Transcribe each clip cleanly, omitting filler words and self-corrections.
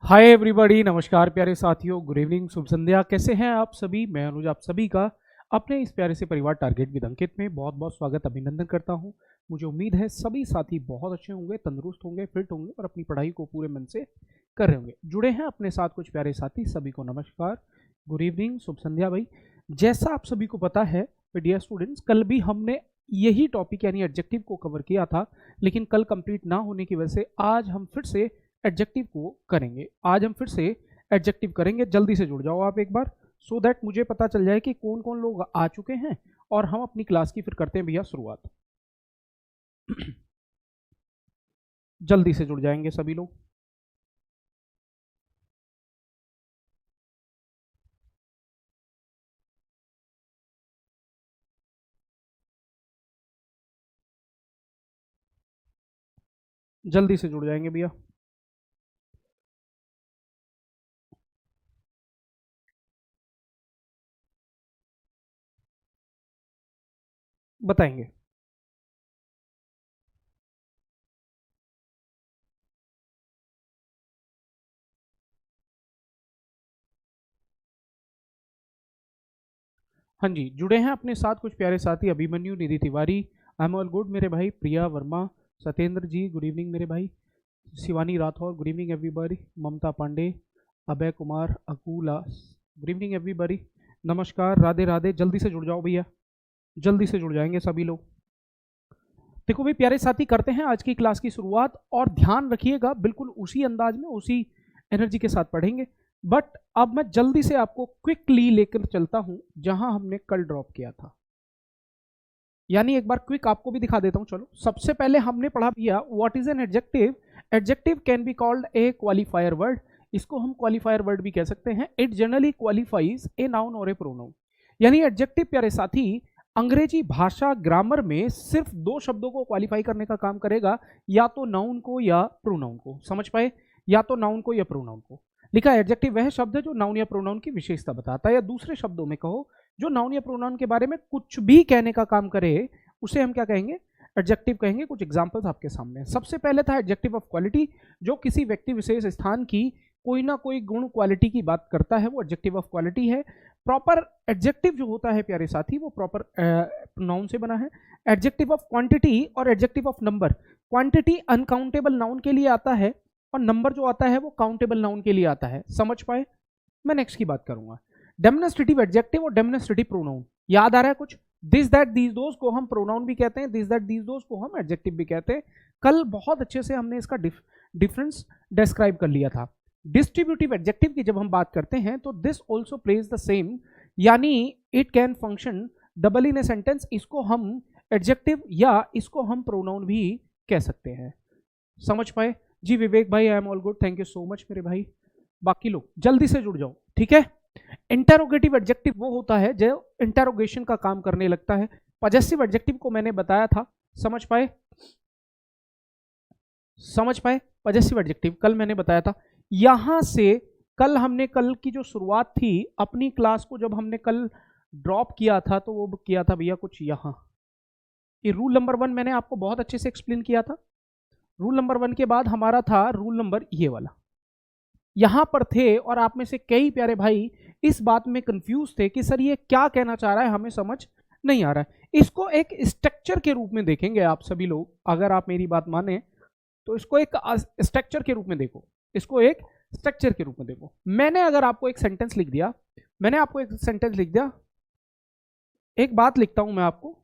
Hi everybody, नमस्कार प्यारे साथियों, गुड इवनिंग, शुभ संध्या। कैसे हैं आप सभी? मैं अनुज आप सभी का अपने इस प्यारे से परिवार टारगेट विद अंकित में बहुत बहुत स्वागत अभिनंदन करता हूं। मुझे उम्मीद है सभी साथी बहुत अच्छे होंगे, तंदुरुस्त होंगे, फिट होंगे और अपनी पढ़ाई को पूरे मन से कर रहे होंगे। जुड़े हैं अपने साथ कुछ प्यारे साथी, सभी को नमस्कार, गुड इवनिंग, शुभ संध्या। भाई, जैसा आप सभी को पता है डियर स्टूडेंट्स, कल भी हमने यही टॉपिक यानी एडजेक्टिव को कवर किया था, लेकिन कल कंप्लीट ना होने की वजह से आज हम फिर से एडजेक्टिव को करेंगे। आज हम फिर से एडजेक्टिव करेंगे। जल्दी से जुड़ जाओ आप एक बार, सो दैट मुझे पता चल जाए कि कौन कौन लोग आ चुके हैं और हम अपनी क्लास की फिर करते हैं भैया शुरुआत। जल्दी से जुड़ जाएंगे सभी लोग। जल्दी से जुड़ जाएंगे भैया। बताएंगे। हाँ जी, जुड़े हैं अपने साथ कुछ प्यारे साथी, Abhimanyu, Nidhi Tiwari, I am all good मेरे भाई, प्रिया वर्मा, सत्येंद्र जी गुड इवनिंग मेरे भाई, Shivani Rathore good evening everybody, Mamta Pandey, Abhay Kumar, Akula good evening everybody, नमस्कार, राधे राधे। जल्दी से जुड़ जाओ भैया, जल्दी से जुड़ जाएंगे सभी लोग। देखो भाई प्यारे साथी, करते हैं आज की क्लास की शुरुआत और ध्यान रखिएगा बिल्कुल उसी अंदाज में, उसी एनर्जी के साथ पढ़ेंगे। बट अब मैं जल्दी से आपको क्विकली लेकर चलता हूं जहां हमने कल ड्रॉप किया था, यानी एक बार क्विक आपको भी दिखा देता हूं। चलो, सबसे पहले हमने पढ़ा भैया what is an adjective. Adjective can be called a qualifier word. इसको हम क्वालिफायर वर्ड भी कह सकते हैं। It generally qualifies a noun और ए प्रोनाउन। यानी एडजेक्टिव प्यारे साथी अंग्रेजी भाषा ग्रामर में सिर्फ दो शब्दों को क्वालिफाई करने का काम करेगा, या तो नाउन को या प्रोनाउन को। समझ पाए? या तो नाउन को या प्रोनाउन को। लिखा है एडजेक्टिव वह शब्द है जो नाउन या प्रोनाउन की विशेषता बताता है, या दूसरे शब्दों में कहो जो नाउन या प्रोनाउन के बारे में कुछ भी कहने का काम करे, उसे हम क्या कहेंगे? एडजेक्टिव कहेंगे। कुछ एग्जांपल्स आपके सामने। सबसे पहले था एडजेक्टिव ऑफ क्वालिटी, जो किसी व्यक्ति विशेष स्थान की कोई ना कोई गुण क्वालिटी की बात करता है, वो एडजेक्टिव ऑफ क्वालिटी है। प्रॉपर एडजेक्टिव जो होता है प्यारे साथी, वो प्रॉपर नाउन से बना है। एडजेक्टिव ऑफ क्वांटिटी और adjective of number. Quantity uncountable noun के लिए आता है और नंबर जो आता है वो काउंटेबल नाउन के लिए आता है। समझ पाए? मैं नेक्स्ट की बात करूंगा। डेमोन्स्ट्रेटिव एडजेक्टिव और डेमोन्स्ट्रेटिव प्रोनाउन। याद आ रहा है कुछ? दिस दैट दीज दोज को हम प्रोनाउन भी कहते हैं, दिस दैट दीज दोज को हम एडजेक्टिव भी कहते हैं। कल बहुत अच्छे से हमने इसका डिफरेंस डिस्क्राइब कर लिया था। डिस्ट्रीब्यूटिव एडजेक्टिव की जब हम बात करते हैं तो this also plays the same, यानी it can function double in a sentence. इसको हम एडजेक्टिव या इसको हम प्रोनाउन भी कह सकते हैं। समझ पाए? जी विवेक भाई, आई am all good, thank you so much मेरे भाई। बाकी लोग जल्दी से जुड़ जाओ, ठीक है? इंटेरोगेटिव एडजेक्टिव वो होता है जो इंटेरोगेशन का काम करने लगता है। पॉजेसिव एडजेक्टिव को मैंने बताया था। समझ पाए? समझ पाए? पॉजेसिव एडजेक्टिव कल मैंने बताया था। यहां से कल की जो शुरुआत थी अपनी क्लास को, जब हमने कल ड्रॉप किया था तो वो किया था भैया कुछ यहां। ये रूल नंबर 1 मैंने आपको बहुत अच्छे से एक्सप्लेन किया था। रूल नंबर 1 के बाद हमारा था रूल नंबर ये वाला, यहां पर थे। और आप में से कई प्यारे भाई इस बात में कंफ्यूज थे कि सर ये क्या कहना चाह रहा है, हमें समझ नहीं आ रहा है। इसको एक स्ट्रक्चर के रूप में देखेंगे आप सभी लोग, अगर आप मेरी बात माने तो इसको एक स्ट्रक्चर के रूप में देखो। इसको एक स्ट्रक्चर के रूप में देखो। मैंने अगर आपको एक सेंटेंस लिख दिया, एक बात लिखता हूं मैं आपको।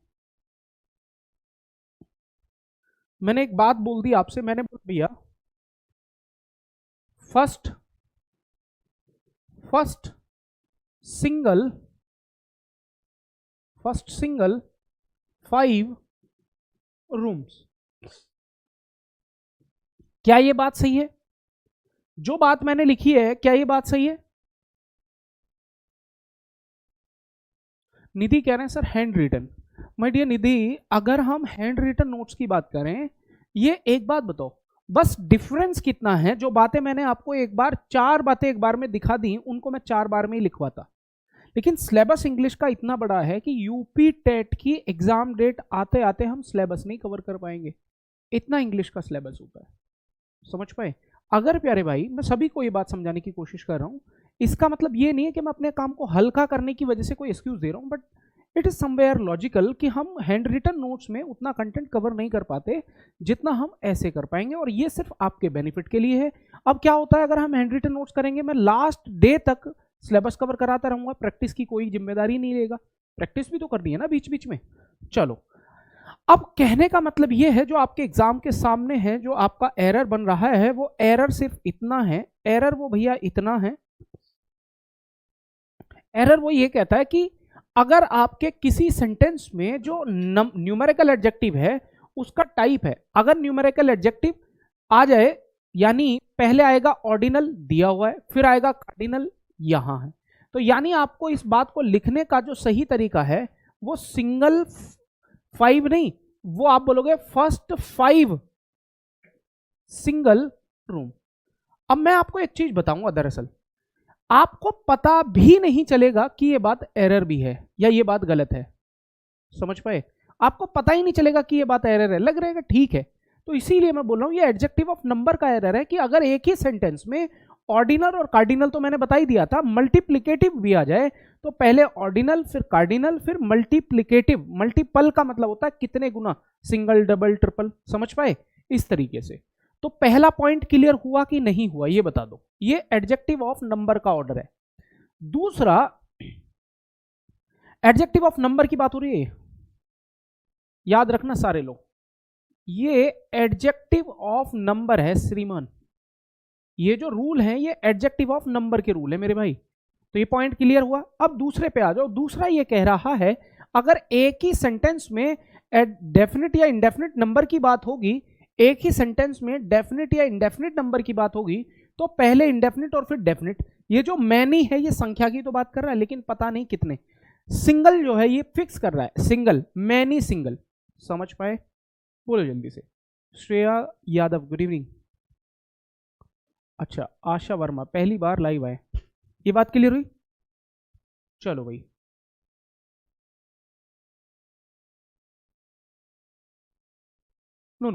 मैंने एक बात बोल दी आपसे, मैंने बोल दिया फर्स्ट सिंगल 5 रूम्स। क्या ये बात सही है? जो बात मैंने लिखी है, क्या ये बात सही है? निधि कह रहे हैं sir hand written. My dear Nidhi, अगर हम हैंड रिटन नोट्स की बात करें, ये एक बात बताओ, बस डिफरेंस कितना है? जो बातें मैंने आपको एक बार 4 बातें एक बार में दिखा दी, उनको मैं 4 बार में ही लिखवाता। लेकिन सिलेबस इंग्लिश का इतना बड़ा है कि यूपी टेट की एग्जाम डेट आते आते हम सिलेबस नहीं कवर कर पाएंगे। इतना इंग्लिश का सिलेबस होता है। समझ पाए? अगर प्यारे भाई, मैं सभी को ये बात समझाने की कोशिश कर रहा हूँ, इसका मतलब ये नहीं है कि मैं अपने काम को हल्का करने की वजह से कोई एक्सक्यूज दे रहा हूँ, but it is somewhere logical कि हम हैंड रिटन नोट्स में उतना कंटेंट कवर नहीं कर पाते जितना हम ऐसे कर पाएंगे, और ये सिर्फ आपके बेनिफिट के लिए है। अब क्या होता है, अगर हम हैंड रिटन नोट्स करेंगे, मैं लास्ट डे तक सिलेबस कवर कराता रहूंगा, प्रैक्टिस की कोई जिम्मेदारी नहीं लेगा, प्रैक्टिस भी तो करनी है ना बीच बीच में। चलो, अब कहने का मतलब ये है, जो आपके एग्जाम के सामने है, जो आपका एरर बन रहा है, वो एरर सिर्फ इतना है, एरर वो भैया इतना है, एरर वो ये कहता है कि अगर आपके किसी सेंटेंस में जो न्यूमेरिकल एडजेक्टिव है उसका टाइप है, अगर न्यूमेरिकल एडजेक्टिव आ जाए, यानी पहले आएगा ऑर्डिनल दिया हुआ है, फिर आएगा कार्डिनल यहां है, तो यानी आपको इस बात को लिखने का जो सही तरीका है वो सिंगल 5 नहीं, वो आप बोलोगे फर्स्ट 5 सिंगल रूम। अब मैं आपको एक चीज बताऊंगा, दरअसल आपको पता भी नहीं चलेगा कि ये बात एरर भी है या ये बात गलत है, समझ पाए? आपको पता ही नहीं चलेगा कि ये बात एरर है, लग रहेगा ठीक है। तो इसीलिए मैं बोल रहा हूं ये एडजेक्टिव ऑफ नंबर का एरर है कि अगर एक ही सेंटेंस में ऑर्डिनल और कार्डिनल तो मैंने बता ही दिया था, मल्टीप्लिकेटिव भी आ जाए तो पहले ऑर्डिनल फिर कार्डिनल फिर मल्टीप्लिकेटिव, मल्टीपल का मतलब होता है कितने गुना, सिंगल डबल ट्रिपल, समझ पाए? इस तरीके से। तो पहला पॉइंट क्लियर हुआ कि नहीं हुआ ये बता दो, ये एडजेक्टिव ऑफ नंबर का ऑर्डर है। दूसरा, एडजेक्टिव ऑफ नंबर की बात हो रही है, याद रखना सारे लोग, ये एडजेक्टिव ऑफ नंबर है श्रीमान, ये जो रूल है ये एडजेक्टिव ऑफ नंबर के रूल है मेरे भाई। तो ये पॉइंट क्लियर हुआ। अब दूसरे पे आ जाओ। दूसरा ये कह रहा है अगर एक ही सेंटेंस में डेफिनेट या इंडेफिनिट नंबर की बात होगी, एक ही सेंटेंस में डेफिनेट या इंडेफिनिट नंबर की बात होगी, तो पहले इंडेफिनिट और फिर डेफिनिट। ये जो मैनी है ये संख्या की तो बात कर रहा है, लेकिन पता नहीं कितने। सिंगल जो है ये फिक्स कर रहा है, सिंगल, मैनी सिंगल, समझ पाए? बोलो जल्दी से। Shreya Yadav good evening. अच्छा, आशा वर्मा पहली बार लाइव आए, ये बात क्लियर हुई? चलो भाई, no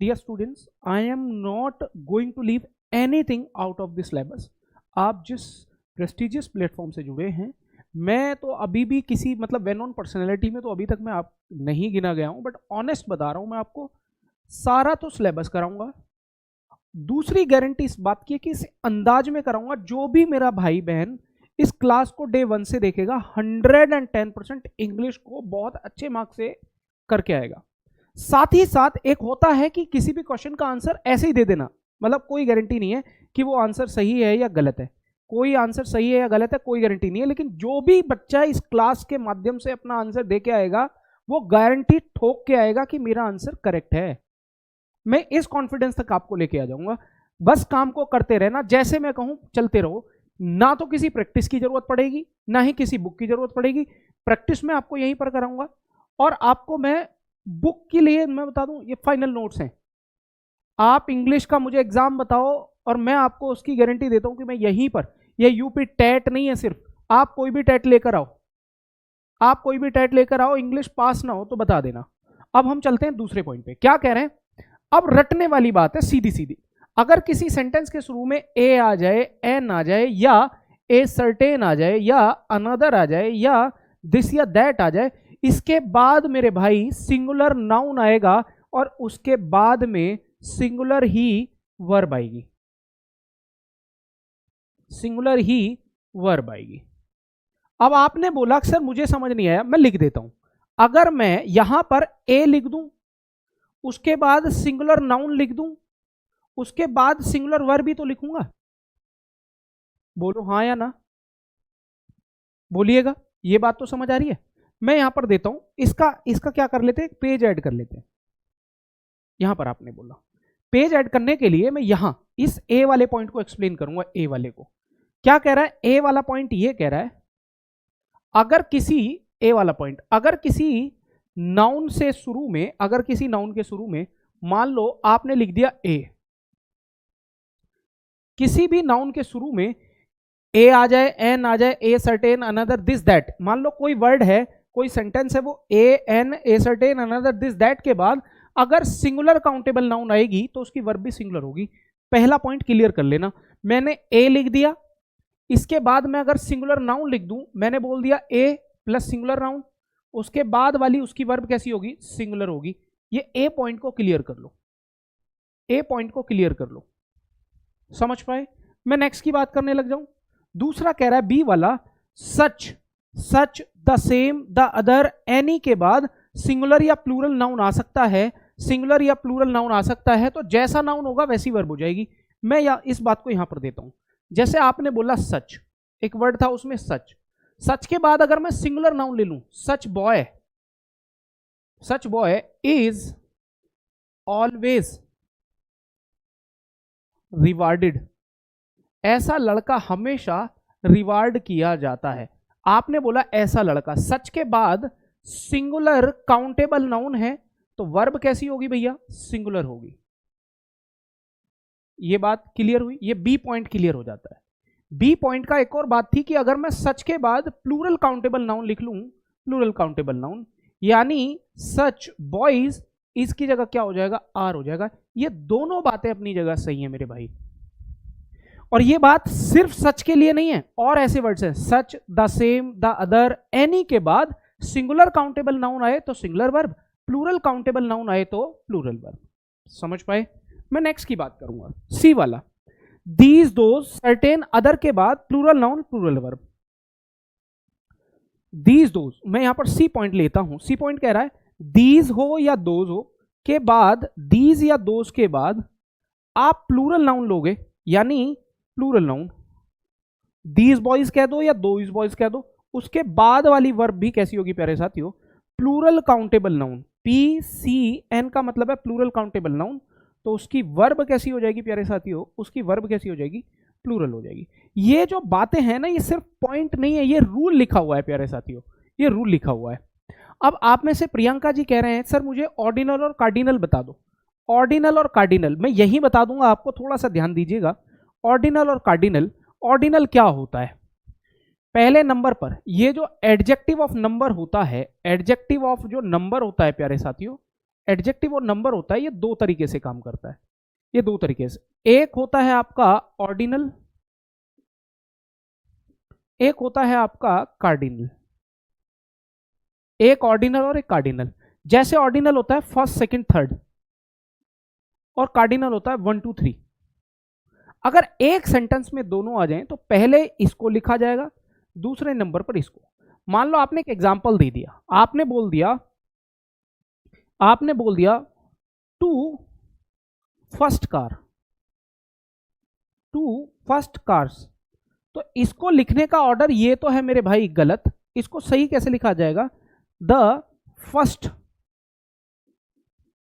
dear students, I am not going to leave anything out of this syllabus. आप जिस प्रेस्टिजियस प्लेटफॉर्म से जुड़े हैं, मैं तो अभी भी किसी मतलब वेल नोन पर्सनैलिटी में तो अभी तक मैं आप नहीं गिना गया हूं, बट ऑनेस्ट बता रहा हूं मैं आपको, सारा तो सिलेबस कराऊंगा। दूसरी गारंटी इस बात की है कि इस अंदाज में कराऊंगा, जो भी मेरा भाई बहन इस क्लास को डे 1 से देखेगा 110% इंग्लिश को बहुत अच्छे मार्क्स से करके आएगा। साथ ही साथ एक होता है कि किसी भी क्वेश्चन का आंसर ऐसे ही दे देना, मतलब कोई गारंटी नहीं है कि वो आंसर सही है या गलत है, कोई आंसर सही है या गलत है कोई गारंटी नहीं है, लेकिन जो भी बच्चा इस क्लास के माध्यम से अपना आंसर दे के आएगा वो गारंटी ठोक के आएगा कि मेरा आंसर करेक्ट है। मैं इस कॉन्फिडेंस तक आपको लेके आ जाऊंगा। बस काम को करते रहना, जैसे मैं कहूं चलते रहो, ना तो किसी प्रैक्टिस की जरूरत पड़ेगी ना ही किसी बुक की जरूरत पड़ेगी। प्रैक्टिस में आपको यहीं पर कराऊंगा, और आपको मैं बुक के लिए मैं बता दूं ये फाइनल नोट्स हैं। आप इंग्लिश का मुझे एग्जाम बताओ और मैं आपको उसकी गारंटी देता हूं कि मैं यहीं पर, ये यूपी टेट नहीं है सिर्फ, आप कोई भी टेट लेकर आओ, आप कोई भी टेट लेकर आओ, इंग्लिश पास ना हो तो बता देना। अब हम चलते हैं दूसरे पॉइंट पे, क्या कह रहे हैं? अब रटने वाली बात है सीधी सीधी। अगर किसी सेंटेंस के शुरू में ए आ जाए, एन आ जाए, या ए सर्टेन आ जाए, या अनदर आ जाए, या दिस या दैट आ जाए, इसके बाद मेरे भाई सिंगुलर नाउन आएगा और उसके बाद में सिंगुलर ही वर्ब आएगी, सिंगुलर ही वर्ब आएगी। अब आपने बोला सर मुझे समझ नहीं आया, मैं लिख देता हूं। अगर मैं यहां पर ए लिख दूं, उसके बाद सिंगुलर नाउन लिख दूं, उसके बाद सिंगुलर वर्ब भी तो लिखूंगा, बोलो हाँ या ना, बोलिएगा। ये बात तो समझ आ रही है? मैं यहां पर देता हूं, इसका क्या कर लेते हैं, पेज ऐड कर लेते हैं। यहां पर आपने बोला पेज ऐड करने के लिए मैं यहां इस ए वाले पॉइंट को एक्सप्लेन करूंगा। ए वाले को क्या कह रहा है? ए वाला पॉइंट ये कह रहा है अगर किसी, ए वाला पॉइंट अगर किसी नाउन से शुरू में, अगर किसी नाउन के शुरू में मान लो आपने लिख दिया ए, किसी भी नाउन के शुरू में ए आ जाए, एन आ जाए, a certain, another, this that, मान लो कोई वर्ड है, कोई सेंटेंस है, वो a an, a certain, another, this that के बाद अगर सिंगुलर काउंटेबल नाउन आएगी तो उसकी वर्ब भी सिंगुलर होगी। पहला पॉइंट क्लियर कर लेना, मैंने ए लिख दिया, इसके बाद मैं अगर सिंगुलर नाउन लिख दूं, मैंने बोल दिया ए प्लस सिंगुलर नाउन, उसके बाद वाली उसकी वर्ब कैसी होगी, सिंगुलर होगी। ये ए पॉइंट को क्लियर कर लो, ए पॉइंट को क्लियर कर लो, समझ पाए। मैं नेक्स्ट की बात करने लग जाऊं। दूसरा कह रहा है बी वाला, such such the same the other any के बाद सिंगुलर या प्लूरल नाउन आ सकता है, सिंगुलर या प्लूरल नाउन आ सकता है, तो जैसा नाउन होगा वैसी वर्ब हो जाएगी। मैं या इस बात को यहां पर देता हूं, जैसे आपने बोला सच, एक वर्ड था उसमें सच, सच के बाद अगर मैं सिंगुलर नाउन ले लूं, सच बॉय इज ऑलवेज रिवार्डेड, ऐसा लड़का हमेशा रिवार्ड किया जाता है। आपने बोला ऐसा लड़का, सच के बाद सिंगुलर काउंटेबल नाउन है, तो वर्ब कैसी होगी भैया, सिंगुलर होगी। ये बात क्लियर हुई, ये बी पॉइंट क्लियर हो जाता है। बी पॉइंट का एक और बात थी कि अगर मैं सच के बाद प्लूरल काउंटेबल नाउन लिख लूं, प्लूरल काउंटेबल नाउन, यानी सच बॉयज, इसकी जगह क्या हो जाएगा, आर हो जाएगा। ये दोनों बातें अपनी जगह सही है मेरे भाई, और ये बात सिर्फ सच के लिए नहीं है, और ऐसे वर्ड्स हैं, such the same the other any के बाद सिंगुलर काउंटेबल नाउन आए तो singular verb, plural countable noun आए तो प्लूरल वर्ब। समझ पाए। मैं नेक्स्ट की बात करूंगा, सी वाला, दीज दोज सर्टेन अदर के बाद plural noun plural verb. These those, मैं यहां पर सी पॉइंट लेता हूं, सी पॉइंट कह रहा है दीज हो या दोज हो के बाद, दीज या दोज के बाद आप प्लूरल नाउन लोगे, यानी प्लूरल नाउन, दीज बॉयज कह दो या दोज बॉयज कह दो, उसके बाद वाली वर्ब भी कैसी होगी प्यारे साथियों, plural countable noun. P C N का मतलब है प्लूरल काउंटेबल नाउन, तो उसकी वर्ब कैसी हो जाएगी प्यारे साथियों, उसकी वर्ब कैसी हो जाएगी, प्लूरल हो जाएगी। ये जो बातें हैं ना, ये सिर्फ पॉइंट नहीं है, ये रूल लिखा हुआ है प्यारे साथियों, ये रूल लिखा हुआ है। अब आप में से प्रियंका जी कह रहे हैं सर मुझे ऑर्डिनल और कार्डिनल बता दो। ऑर्डिनल और कार्डिनल मैं यही बता दूंगा आपको, थोड़ा सा ध्यान दीजिएगा। ऑर्डिनल और कार्डिनल, ऑर्डिनल क्या होता है, पहले नंबर पर ये जो एडजेक्टिव ऑफ नंबर होता है, एडजेक्टिव ऑफ जो नंबर होता है प्यारे साथियों, एडजेक्टिव और नंबर होता है, ये दो तरीके से काम करता है, ये दो तरीके से। एक होता है आपका ऑर्डिनल, एक होता है आपका कार्डिनल। एक ऑर्डिनल और एक कार्डिनल। जैसे ऑर्डिनल होता है फर्स्ट सेकंड थर्ड, और कार्डिनल होता है 1 2 3। अगर एक सेंटेंस में दोनों आ जाएं तो पहले इसको लिखा जाएगा, दूसरे नंबर पर इसको। मान लो आपने एक एग्जांपल दे दिया, आपने बोल दिया two first car, two first cars, तो इसको लिखने का ऑर्डर ये तो है मेरे भाई गलत, इसको सही कैसे लिखा जाएगा, द फर्स्ट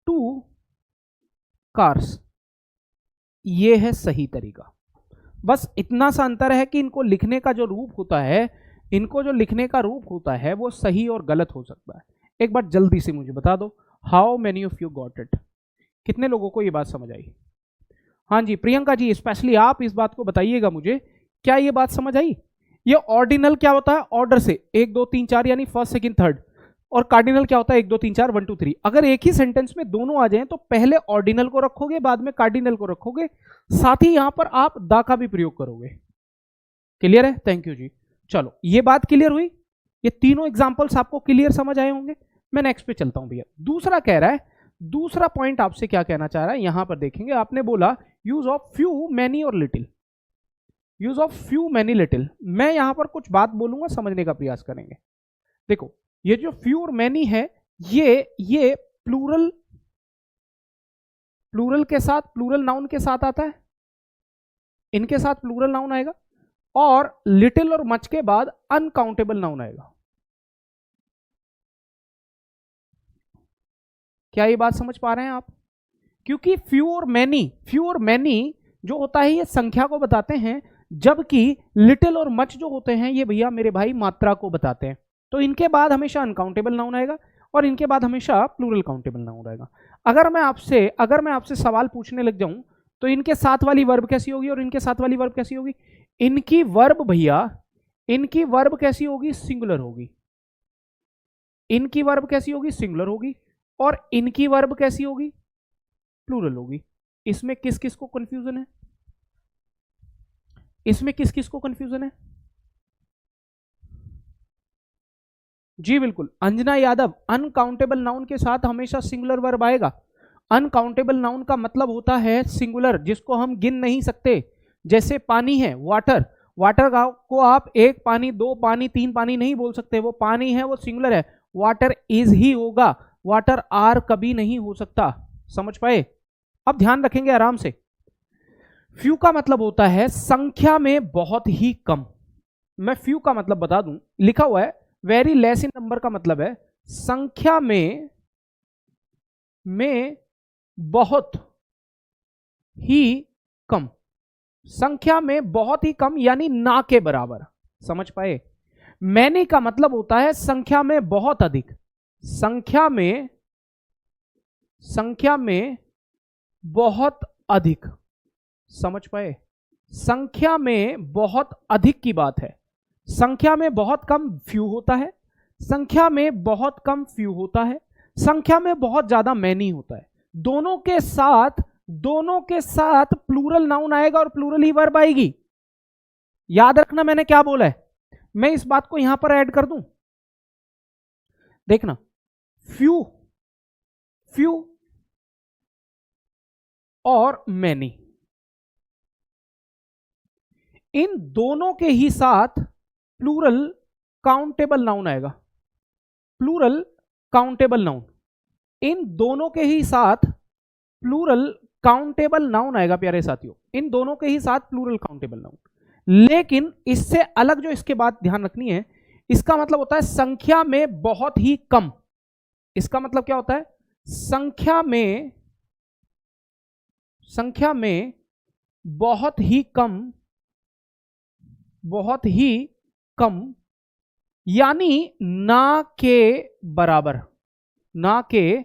टू कार्स, ये है सही तरीका। बस इतना सा अंतर है कि इनको लिखने का जो रूप होता है, इनको जो लिखने का रूप होता है वो सही और गलत हो सकता है। एक बार जल्दी से मुझे बता दो, how many of you got it, कितने लोगों को ये बात समझ आई। हाँ जी प्रियंका जी, स्पेशली आप इस बात को बताइएगा मुझे, क्या ये बात समझ आई। ये ऑर्डिनल क्या होता है, ऑर्डर से 1 2 3 4 यानी फर्स्ट सेकंड थर्ड, और कार्डिनल क्या होता है 1 2 3 4 1 2 3। अगर एक ही सेंटेंस में दोनों आ जाएं तो पहले ऑर्डिनल को रखोगे, बाद में कार्डिनल को रखोगे, साथ ही यहां पर आप दा का भी प्रयोग करोगे। क्लियर है, थैंक यू जी। चलो ये बात क्लियर हुई, ये तीनों एग्जांपल्स आपको क्लियर समझ आए होंगे। मैं नेक्स्ट पे चलता हूं भैया। दूसरा कह रहा है, दूसरा पॉइंट आपसे क्या कहना चाह रहा है, यहां पर देखेंगे, आपने बोला यूज ऑफ फ्यू मैनी और little, use of few many little. मैं यहां पर कुछ बात बोलूंगा, समझने का प्रयास करेंगे। देखो ये जो फ्यू और मैनी है, ये प्लूरल, प्लूरल के साथ, प्लूरल नाउन के साथ आता है, इनके साथ प्लूरल नाउन आएगा, और लिटिल और मच के बाद अनकाउंटेबल नाउन आएगा। क्या ये बात समझ पा रहे हैं आप, क्योंकि फ्यू और मैनी जो होता है ये संख्या को बताते हैं, जबकि लिटिल और मच जो होते हैं ये भैया मेरे भाई मात्रा को बताते हैं। तो इनके बाद हमेशा अनकाउंटेबल नाउन आएगा, और इनके बाद हमेशा प्लूरल काउंटेबल नाउन आएगा। अगर मैं आपसे सवाल पूछने लग जाऊं तो इनके साथ वाली वर्ब कैसी होगी और इनके साथ वाली वर्ब कैसी होगी, इनकी वर्ब भैया, इनकी वर्ब कैसी होगी, सिंगुलर होगी। इनकी वर्ब कैसी होगी, सिंगुलर होगी, और इनकी वर्ब कैसी होगी, प्लूरल होगी। इसमें किस किस को कंफ्यूजन है? इसमें किस किस को कंफ्यूजन है? जी बिल्कुल, अंजना यादव, अनकाउंटेबल नाउन के साथ हमेशा सिंगुलर वर्ब आएगा। अनकाउंटेबल नाउन का मतलब होता है सिंगुलर, जिसको हम गिन नहीं सकते। जैसे पानी है, वाटर, वाटर को आप एक पानी, दो पानी, तीन पानी नहीं बोल सकते। वो पानी है, वो सिंगुलर है। वाटर इज ही होगा, वाटर आर कभी नहीं हो सकता। समझ पाए? अब ध्यान रखेंगे आराम से। फ्यू का मतलब होता है संख्या में बहुत ही कम। मैं फ्यू का मतलब बता दूं, लिखा हुआ है वेरी लेस इन नंबर का मतलब है संख्या में बहुत ही कम। संख्या में बहुत ही कम यानी ना के बराबर। समझ पाए? मैनी का मतलब होता है संख्या में बहुत अधिक। संख्या में बहुत अधिक। समझ पाए? संख्या में बहुत अधिक की बात है। संख्या में बहुत कम फ्यू होता है, संख्या में बहुत कम फ्यू होता है, संख्या में बहुत ज्यादा मैनी होता है। दोनों के साथ प्लूरल नाउन आएगा और प्लूरल ही वर्ब आएगी। याद रखना मैंने क्या बोला है। मैं इस बात को यहां पर ऐड कर दूं, देखना, फ्यू और मैनी, इन दोनों के ही साथ प्लूरल काउंटेबल नाउन आएगा। प्लूरल काउंटेबल नाउन, इन दोनों के ही साथ प्लूरल काउंटेबल नाउन आएगा प्यारे साथियों। इन दोनों के ही साथ प्लूरल काउंटेबल नाउन। लेकिन इससे अलग जो इसके बाद ध्यान रखनी है, इसका मतलब होता है संख्या में बहुत ही कम। इसका मतलब क्या होता है? संख्या में बहुत ही कम यानी ना के बराबर। ना के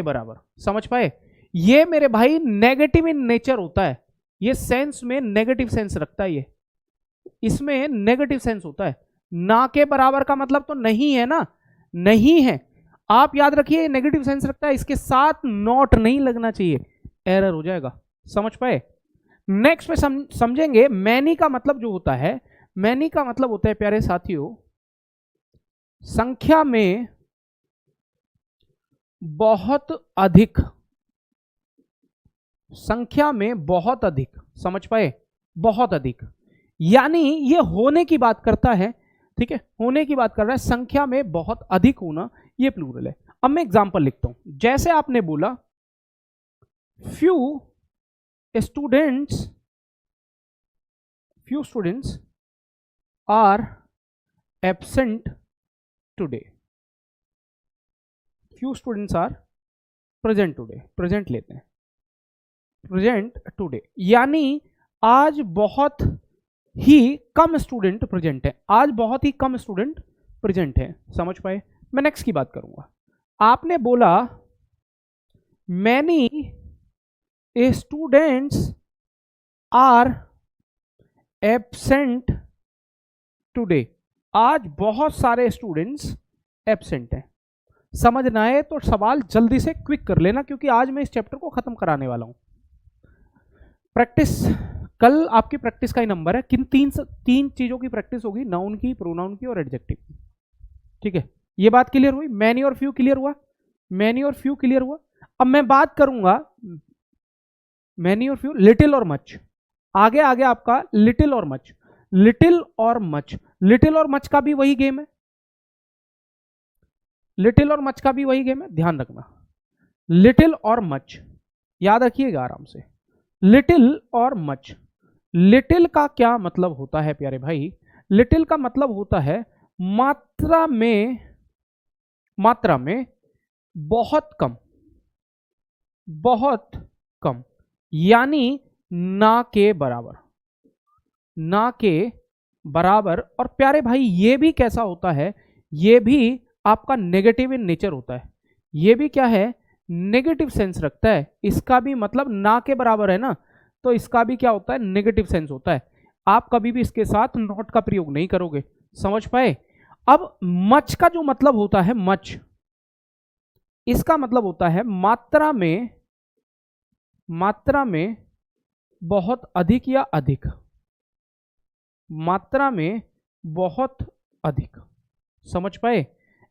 बराबर। समझ पाए? ये मेरे भाई नेगेटिव इन नेचर होता है। ये सेंस में नेगेटिव सेंस रखता है। ये इसमें नेगेटिव सेंस होता है। ना के बराबर का मतलब तो नहीं है ना, नहीं है। आप याद रखिए नेगेटिव सेंस रखता है, इसके साथ नॉट नहीं लगना चाहिए, एरर हो जाएगा। समझ पाए? नेक्स्ट पे समझेंगे मैनी का मतलब जो होता है, मैनी का मतलब होता है प्यारे साथियों संख्या में बहुत अधिक। संख्या में बहुत अधिक। समझ पाए? बहुत अधिक यानी ये होने की बात करता है। ठीक है, होने की बात कर रहा है, संख्या में बहुत अधिक होना, ये प्लूरल है। अब मैं एग्जांपल लिखता हूं। जैसे आपने बोला few students are absent today. Few students are present today. Present लेते हैं, प्रेजेंट टुडे यानी आज बहुत ही कम स्टूडेंट प्रेजेंट है। आज बहुत ही कम स्टूडेंट प्रेजेंट है। समझ पाए? मैं नेक्स्ट की बात करूंगा। आपने बोला many students are absent today. आज बहुत सारे स्टूडेंट्स एब्सेंट हैं। समझना है तो सवाल जल्दी से क्विक कर लेना, क्योंकि आज मैं इस चैप्टर को खत्म कराने वाला हूं। प्रैक्टिस कल आपकी प्रैक्टिस का ही नंबर है। किन तीन चीजों की प्रैक्टिस होगी? नाउन की, प्रोनाउन की और एडजेक्टिव की। ठीक है, ये बात क्लियर हुई? मैनी और फ्यू क्लियर हुआ? मैनी और फ्यू क्लियर हुआ? अब मैं बात करूंगा मैनी और फ्यू, लिटिल और मच। आगे आपका लिटिल और मच। लिटिल और मच, लिटिल और मच का भी वही गेम है। लिटिल और मच का भी वही गेम है, ध्यान रखना। लिटिल और मच याद रखिएगा आराम से। लिटिल और मच, लिटिल का क्या मतलब होता है प्यारे भाई? लिटिल का मतलब होता है मात्रा में बहुत कम। बहुत कम यानी ना के बराबर। ना के बराबर। और प्यारे भाई ये भी कैसा होता है? ये भी आपका नेगेटिव इन नेचर होता है। ये भी क्या है? नेगेटिव सेंस रखता है। इसका भी मतलब ना के बराबर है ना, तो इसका भी क्या होता है? नेगेटिव सेंस होता है। आप कभी भी इसके साथ नॉट का प्रयोग नहीं करोगे। समझ पाए? अब मच का जो मतलब होता है, मच, इसका मतलब होता है मात्रा में बहुत अधिक या अधिक, मात्रा में बहुत अधिक। समझ पाए?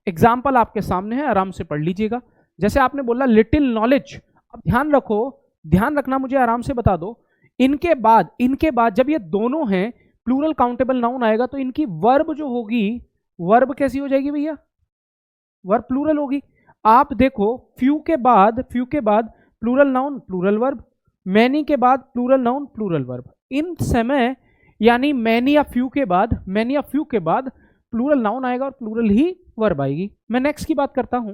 एग्जाम्पल आपके सामने है, आराम से पढ़ लीजिएगा। जैसे आपने बोला लिटिल नॉलेज, अब ध्यान रखो, ध्यान रखना, मुझे आराम से बता दो। इनके बाद जब ये दोनों हैं, प्लूरल काउंटेबल नाउन आएगा तो इनकी वर्ब जो होगी, वर्ब कैसी हो जाएगी भैया? वर्ब प्लूरल होगी। आप देखो, फ्यू के बाद plural noun plural verb, many के बाद प्लूरल नाउन प्लूरल वर्ब। इन समय यानी मैनी या फ्यू के बाद प्लूरल नाउन आएगा और प्लूरल ही वर्ब आएगी। मैं नेक्स्ट की बात करता हूं।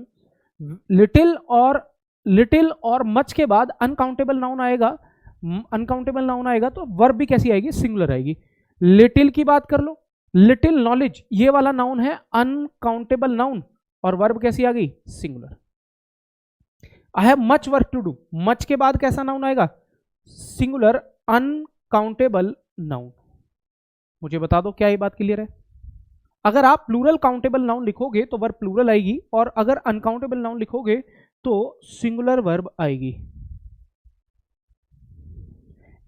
लिटिल और मच के बाद अनकाउंटेबल नाउन आएगा तो वर्ब भी कैसी आएगी? सिंगुलर आएगी। लिटिल की बात कर लो, लिटिल नॉलेज, ये वाला नाउन है अनकाउंटेबल नाउन और वर्ब कैसी आ गई? Singular. I have much work to do, much के बाद कैसा नाउन आएगा? Singular uncountable noun. मुझे बता दो क्या ये बात क्लियर है? अगर आप प्लूरल काउंटेबल नाउन लिखोगे तो वर्ब प्लूरल आएगी, और अगर अनकाउंटेबल नाउन लिखोगे तो सिंगुलर वर्ब आएगी।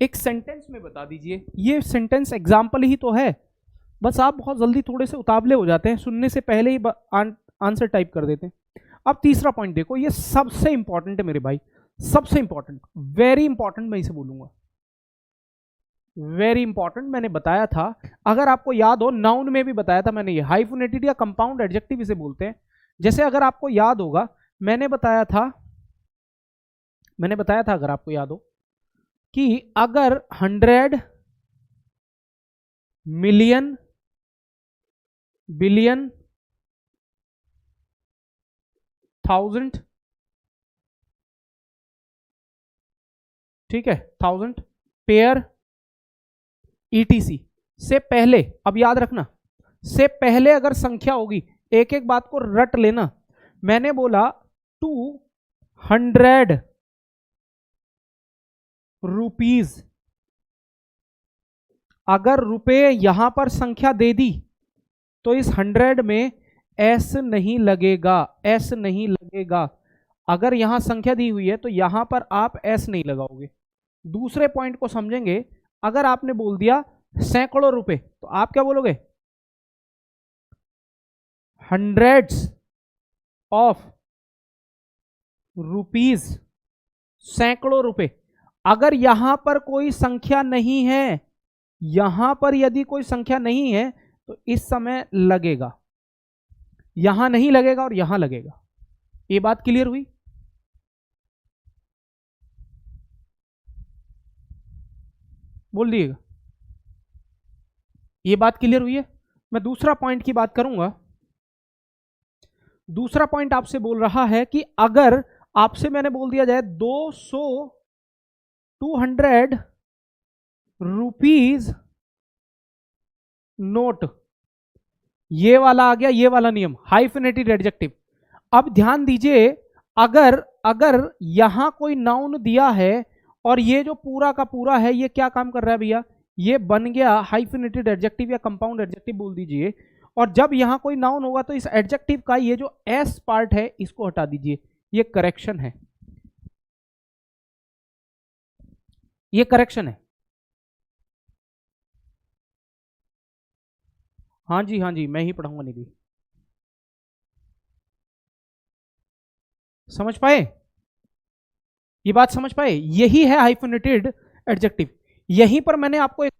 एक सेंटेंस में बता दीजिए, ये सेंटेंस एग्जाम्पल ही तो है, बस आप बहुत जल्दी थोड़े से उतावले हो जाते हैं, सुनने से पहले ही आंसर टाइप कर देते हैं। अब तीसरा पॉइंट देखो, ये सबसे इंपॉर्टेंट है मेरे भाई, सबसे इंपॉर्टेंट, वेरी इंपॉर्टेंट, मैं इसे बोलूंगा वेरी इंपॉर्टेंट। मैंने बताया था, अगर आपको याद हो, नाउन में भी बताया था मैंने, ये हाइफुनेटेड या कंपाउंड एडजेक्टिव इसे बोलते हैं। जैसे अगर आपको याद होगा, मैंने बताया था अगर आपको याद हो कि अगर 100 मिलियन बिलियन 1000, ठीक है, 1000 पेयर ईटीसी से पहले, अब याद रखना, से पहले अगर संख्या होगी, एक एक बात को रट लेना। मैंने बोला 200 रुपीज, अगर रुपए यहां पर संख्या दे दी तो इस 100 में एस नहीं लगेगा, एस नहीं लगेगा। अगर यहां संख्या दी हुई है तो यहां पर आप एस नहीं लगाओगे। दूसरे पॉइंट को समझेंगे, अगर आपने बोल दिया सैकड़ों रुपए तो आप क्या बोलोगे? हंड्रेड्स ऑफ रुपीज, सैकड़ों रुपए। अगर यहां पर कोई संख्या नहीं है, यहां पर यदि कोई संख्या नहीं है तो इस समय लगेगा, यहां नहीं लगेगा और यहां लगेगा। ये बात क्लियर हुई? बोल दिएगा, ये बात क्लियर हुई है? मैं दूसरा पॉइंट की बात करूंगा। दूसरा पॉइंट आपसे बोल रहा है कि अगर आपसे मैंने बोल दिया जाए 200 रुपीज नोट, ये वाला आ गया, ये वाला नियम, हाइफिनेटेड एडजेक्टिव। अब ध्यान दीजिए, अगर अगर यहां कोई नाउन दिया है और ये जो पूरा का पूरा है, ये क्या काम कर रहा है भैया? ये बन गया हाइफिनेटेड एडजेक्टिव या कंपाउंड एडजेक्टिव बोल दीजिए। और जब यहां कोई नाउन होगा तो इस एडजेक्टिव का ये जो एस पार्ट है इसको हटा दीजिए, ये करेक्शन है, ये करेक्शन है। हाँ जी, हाँ जी, मैं ही पढ़ाऊंगा निधि। समझ पाए? ये बात समझ पाए? यही है हाइफिनेटेड एडजेक्टिव। यहीं पर मैंने आपको एक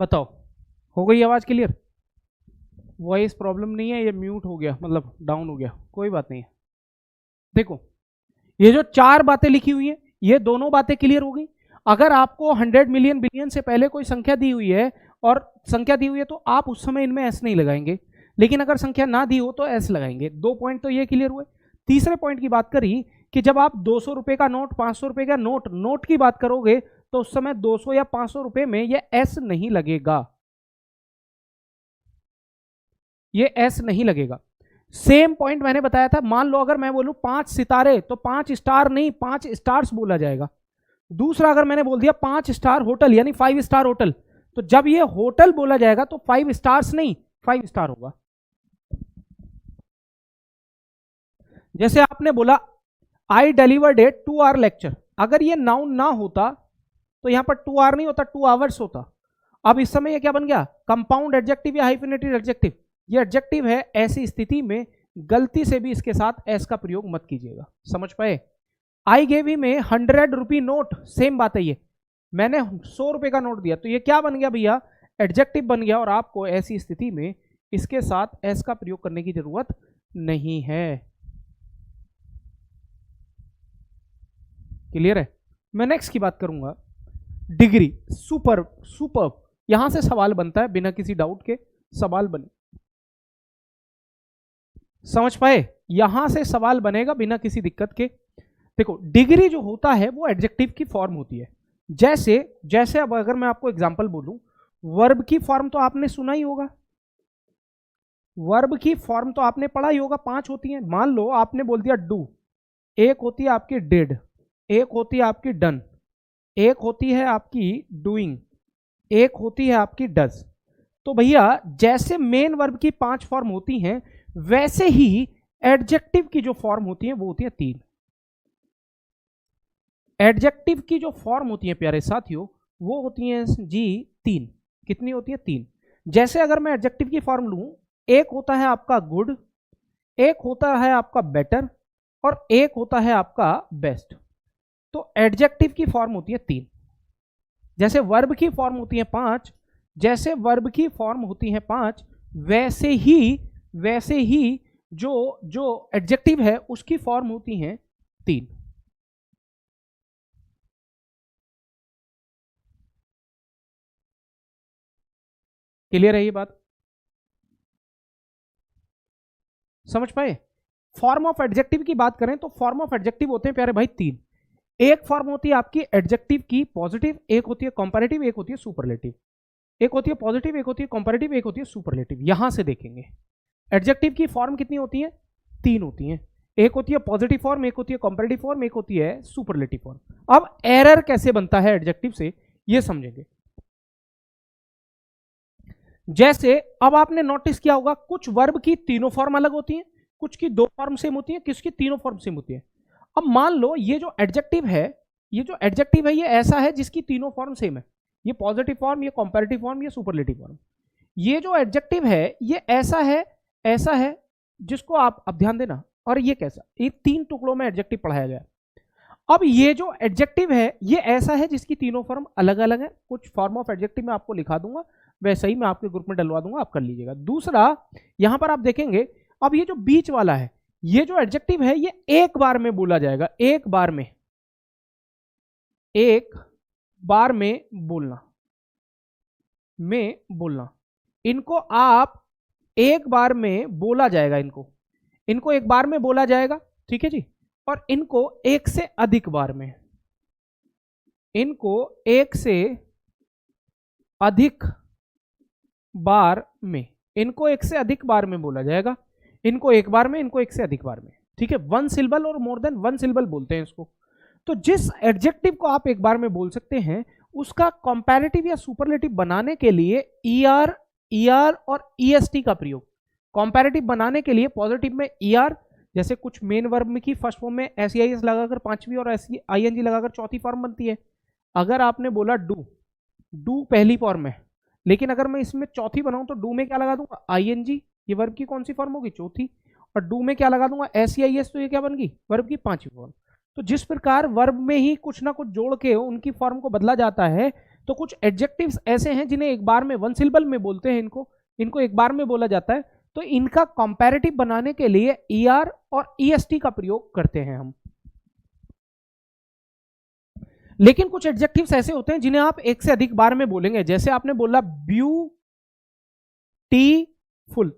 बताओ, हो गई आवाज क्लियर? वॉइस प्रॉब्लम नहीं है, ये म्यूट हो गया, मतलब डाउन हो गया, कोई बात नहीं है। देखो, ये जो चार बातें लिखी हुई है, ये दोनों बातें क्लियर हो गई। अगर आपको 100 मिलियन बिलियन से पहले कोई संख्या दी हुई है और संख्या दी हुई है, तो आप उस समय इनमें एस नहीं लगाएंगे, लेकिन अगर संख्या ना दी हो तो एस लगाएंगे। 2 पॉइंट तो ये क्लियर हुए। तीसरे पॉइंट की बात करी कि जब आप 200 रुपए का नोट, 500 रुपए का नोट की बात करोगे, तो उस समय 200 या 500 रुपए में ये एस नहीं लगेगा, ये एस नहीं लगेगा। सेम पॉइंट मैंने बताया था, मान लो अगर मैं बोलूं 5 सितारे, तो 5 स्टार नहीं, 5 स्टार्स बोला जाएगा। दूसरा, अगर मैंने बोल दिया 5 स्टार होटल यानी 5 स्टार होटल, तो जब ये होटल बोला जाएगा तो 5 स्टार्स नहीं 5 स्टार होगा। जैसे आपने बोला I delivered a 2 hour lecture, अगर ये नाउन ना होता तो यहां पर 2 आवर नहीं होता, 2 आवर्स होता। अब इस समय ये क्या बन गया? कंपाउंड एडजेक्टिव या हाइफिनेटेड एडजेक्टिव। ये एडजेक्टिव है, ऐसी स्थिति में गलती से भी इसके साथ एस का प्रयोग मत कीजिएगा। समझ पाए? I gave him a 100 rupee note, same बात है, ये मैंने 100 रुपए का नोट दिया, तो ये क्या बन गया भैया? एडजेक्टिव बन गया, और आपको ऐसी स्थिति में इसके साथ एस का प्रयोग करने की जरूरत नहीं है। क्लियर है? मैं नेक्स्ट की बात करूंगा, डिग्री। सुपर, सुपर, यहां से सवाल बनता है, बिना किसी डाउट के सवाल बने। समझ पाए? यहां से सवाल बनेगा बिना किसी दिक्कत के। देखो, डिग्री जो होता है वो एडजेक्टिव की फॉर्म होती है। जैसे जैसे अब अगर मैं आपको एग्जांपल बोलूं, वर्ब की फॉर्म तो आपने सुना ही होगा, वर्ब की फॉर्म तो आपने पढ़ा ही होगा, 5 होती हैं। मान लो आपने बोल दिया डू, एक होती है आपकी डिड, एक होती है आपकी डन, एक होती है आपकी डूइंग, एक होती है आपकी डज। तो भैया जैसे मेन वर्ब की 5 फॉर्म होती हैं, वैसे ही एडजेक्टिव की जो फॉर्म होती है वो होती है 3। एडजेक्टिव की जो फॉर्म होती है प्यारे साथियों, वो होती है जी 3। कितनी होती है? 3। जैसे अगर मैं एडजेक्टिव की फॉर्म लूं, एक होता है आपका गुड, एक होता है आपका बेटर, और एक होता है आपका बेस्ट। तो एडजेक्टिव की फॉर्म होती है 3। जैसे वर्ब की फॉर्म होती है 5, जैसे वर्ब की फॉर्म होती है 5, वैसे ही जो जो एडजेक्टिव है उसकी फॉर्म होती है 3। क्लियर है ये बात? समझ पाए? फॉर्म ऑफ एडजेक्टिव की बात करें तो फॉर्म ऑफ एडजेक्टिव होते हैं प्यारे भाई 3। एक फॉर्म होती है आपकी एडजेक्टिव की पॉजिटिव, एक होती है कंपैरेटिव, एक होती है सुपरलेटिव। एक होती है पॉजिटिव, एक होती है कंपैरेटिव, एक होती है सुपरलेटिव। यहां से देखेंगे एडजेक्टिव की फॉर्म कितनी होती है? 3 होती हैं। एक होती है पॉजिटिव फॉर्म, एक होती है कंपैरेटिव फॉर्म, एक होती है सुपरलेटिव फॉर्म। अब एरर कैसे बनता है एडजेक्टिव से, ये समझेंगे। जैसे अब आपने नोटिस किया होगा, कुछ वर्ब की तीनों फॉर्म अलग होती हैं, कुछ की 2 फॉर्म सेम होती है, किसकी तीनों फॉर्म सेम होती है। अब मान लो ये जो एडजेक्टिव है, ये ऐसा है जिसकी तीनों फॉर्म सेम है, ये पॉजिटिव फॉर्म, ये कंपैरेटिव फॉर्म, ये सुपरलेटिव फॉर्म। ये जो एडजेक्टिव है ये ऐसा है जिसको आप अब ध्यान देना, और ये कैसा, ये 3 टुकड़ों में एडजेक्टिव पढ़ाया गया। अब ये जो एडजेक्टिव है ये ऐसा है जिसकी तीनों फॉर्म अलग अलग है। कुछ फॉर्म ऑफ एडजेक्टिव मैं आपको लिखा दूंगा, वैसे ही मैं आपके ग्रुप में डलवा दूंगा, आप कर लीजिएगा। दूसरा, यहां पर आप देखेंगे, अब ये जो बीच वाला है, ये जो एडजेक्टिव है ये एक बार में बोला जाएगा, एक बार में बोलना। इनको आप एक बार में बोला जाएगा, इनको एक बार में बोला जाएगा, ठीक है जी। और इनको एक से अधिक बार में, इनको एक से अधिक बार में, इनको एक से अधिक बार में बोला जाएगा, इनको एक बार में, इनको एक से अधिक बार में, ठीक है। 1 सिलेबल और मोर देन 1 सिलेबल बोलते हैं इसको। तो जिस एडजेक्टिव को आप एक बार में बोल सकते हैं, उसका कंपैरेटिव या सुपरलेटिव बनाने के लिए ईआर और ईएसटी का प्रयोग। कंपैरेटिव बनाने के लिए पॉजिटिव में ईआर, जैसे कुछ मेन वर्ब की फर्स्ट फॉर्म में एसईआईएस लगाकर 5वीं और आईएनजी लगाकर 4थी फॉर्म बनती है। अगर आपने बोला डू पहली फॉर्म है, लेकिन अगर मैं इसमें 4थी बनाऊं तो डू में क्या लगा दूंगा? आईएनजी, ये वर्ब की कौन सी फॉर्म होगी? 4थी। और डू में क्या लगा दूंगा? एसईआईएस, तो ये क्या बन गई? वर्ब की 5वीं फॉर्म। तो जिस प्रकार वर्ब में ही कुछ ना कुछ जोड़ के उनकी फॉर्म को बदला जाता है, तो कुछ एडजेक्टिव्स ऐसे हैं जिन्हें एक बार में वन सिलेबल में बोलते हैं, इनको एक बार में बोला जाता है, तो इनका कंपैरेटिव बनाने के लिए ईआर और ईएसटी का प्रयोग करते हैं हम। लेकिन कुछ एडजेक्टिव्स ऐसे होते हैं जिन्हें आप एक से अधिक बार में बोलेंगे, जैसे आपने बोला ब्यूटीफुल,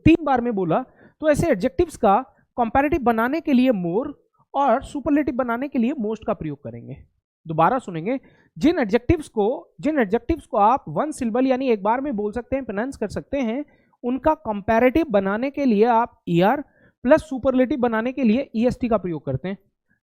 3 बार में बोला, तो ऐसे एडजेक्टिव्स का कंपैरेटिव बनाने के लिए मोर और सुपरलेटिव बनाने के लिए मोस्ट का प्रयोग करेंगे। दोबारा सुनेंगे, जिन एडजेक्टिव्स को आप वन सिलेबल यानी एक बार में बोल सकते हैं, प्रोनाउंस कर सकते हैं, उनका कंपैरेटिव बनाने के लिए आप ईआर प्लस सुपरलेटिव बनाने के लिए ईएसटी का प्रयोग करते हैं।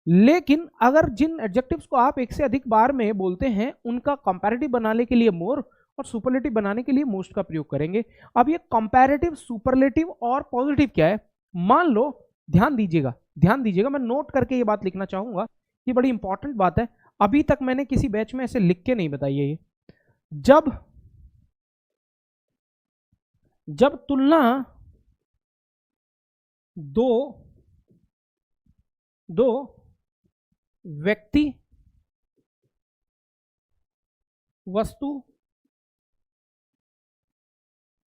लेकिन अगर जिन एडजेक्टिव्स को आप एक से अधिक बार में बोलते हैं, उनका कंपैरेटिव बनाने के लिए मोर और सुपरलेटिव बनाने के लिए मोस्ट का प्रयोग करेंगे। अब ये कंपैरेटिव, सुपरलेटिव और पॉजिटिव क्या है, मान लो, ध्यान दीजिएगा, मैं नोट करके ये बात लिखना चाहूंगा, ये बड़ी इंपॉर्टेंट बात है, अभी तक मैंने किसी बैच में ऐसे लिख के नहीं बताई है ये। जब तुलना दो व्यक्ति, वस्तु,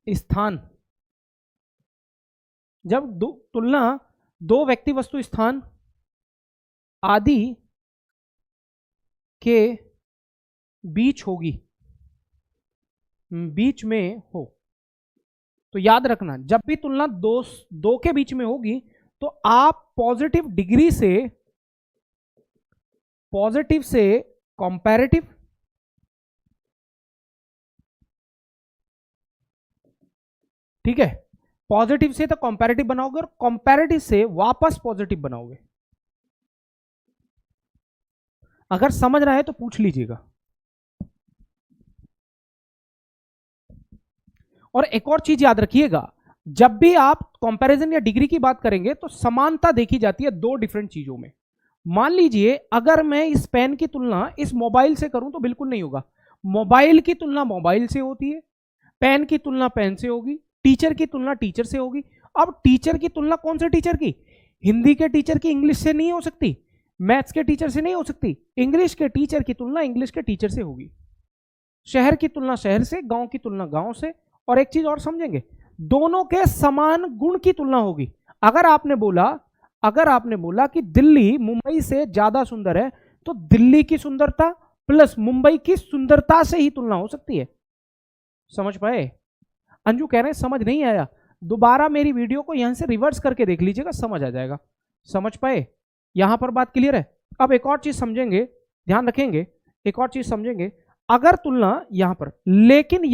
स्थान, जब तुलना दो व्यक्ति, वस्तु, स्थान आदि के बीच होगी, बीच में हो, तो याद रखना, जब भी तुलना दो के बीच में होगी तो आप पॉजिटिव से कंपैरेटिव, ठीक है, पॉजिटिव से तो कंपैरेटिव बनाओगे और कंपैरेटिव से वापस पॉजिटिव बनाओगे। अगर समझ रहा है तो पूछ लीजिएगा। और एक और चीज याद रखिएगा, जब भी आप कंपैरिजन या डिग्री की बात करेंगे तो समानता देखी जाती है दो डिफरेंट चीजों में। मान लीजिए अगर मैं इस पेन की तुलना इस मोबाइल से करूं तो बिल्कुल नहीं होगा। मोबाइल की तुलना मोबाइल से होती है, पेन की तुलना पेन से होगी, टीचर की तुलना टीचर से होगी। अब टीचर की तुलना कौन से टीचर की? हिंदी के टीचर की इंग्लिश से नहीं हो सकती, मैथ्स के टीचर से नहीं हो सकती, इंग्लिश के टीचर की तुलना इंग्लिश के टीचर से होगी। शहर की तुलना शहर से, गांव की तुलना गांव से। और एक चीज और समझेंगे, दोनों के समान गुण की तुलना होगी। अगर आपने बोला कि दिल्ली मुंबई से ज्यादा सुंदर है, तो दिल्ली की सुंदरता प्लस मुंबई की सुंदरता से ही तुलना हो सकती है। समझ पाए? अंजू कह रहे हैं समझ नहीं आया, दोबारा मेरी वीडियो को यहां से रिवर्स करके देख लीजिएगा, समझ आ जाएगा। समझ पाए? यहां पर बात क्लियर है। अब एक और चीज समझेंगे, ध्यान रखेंगे, एक और चीज समझेंगे। अगर तुलना यहां पर लेकिन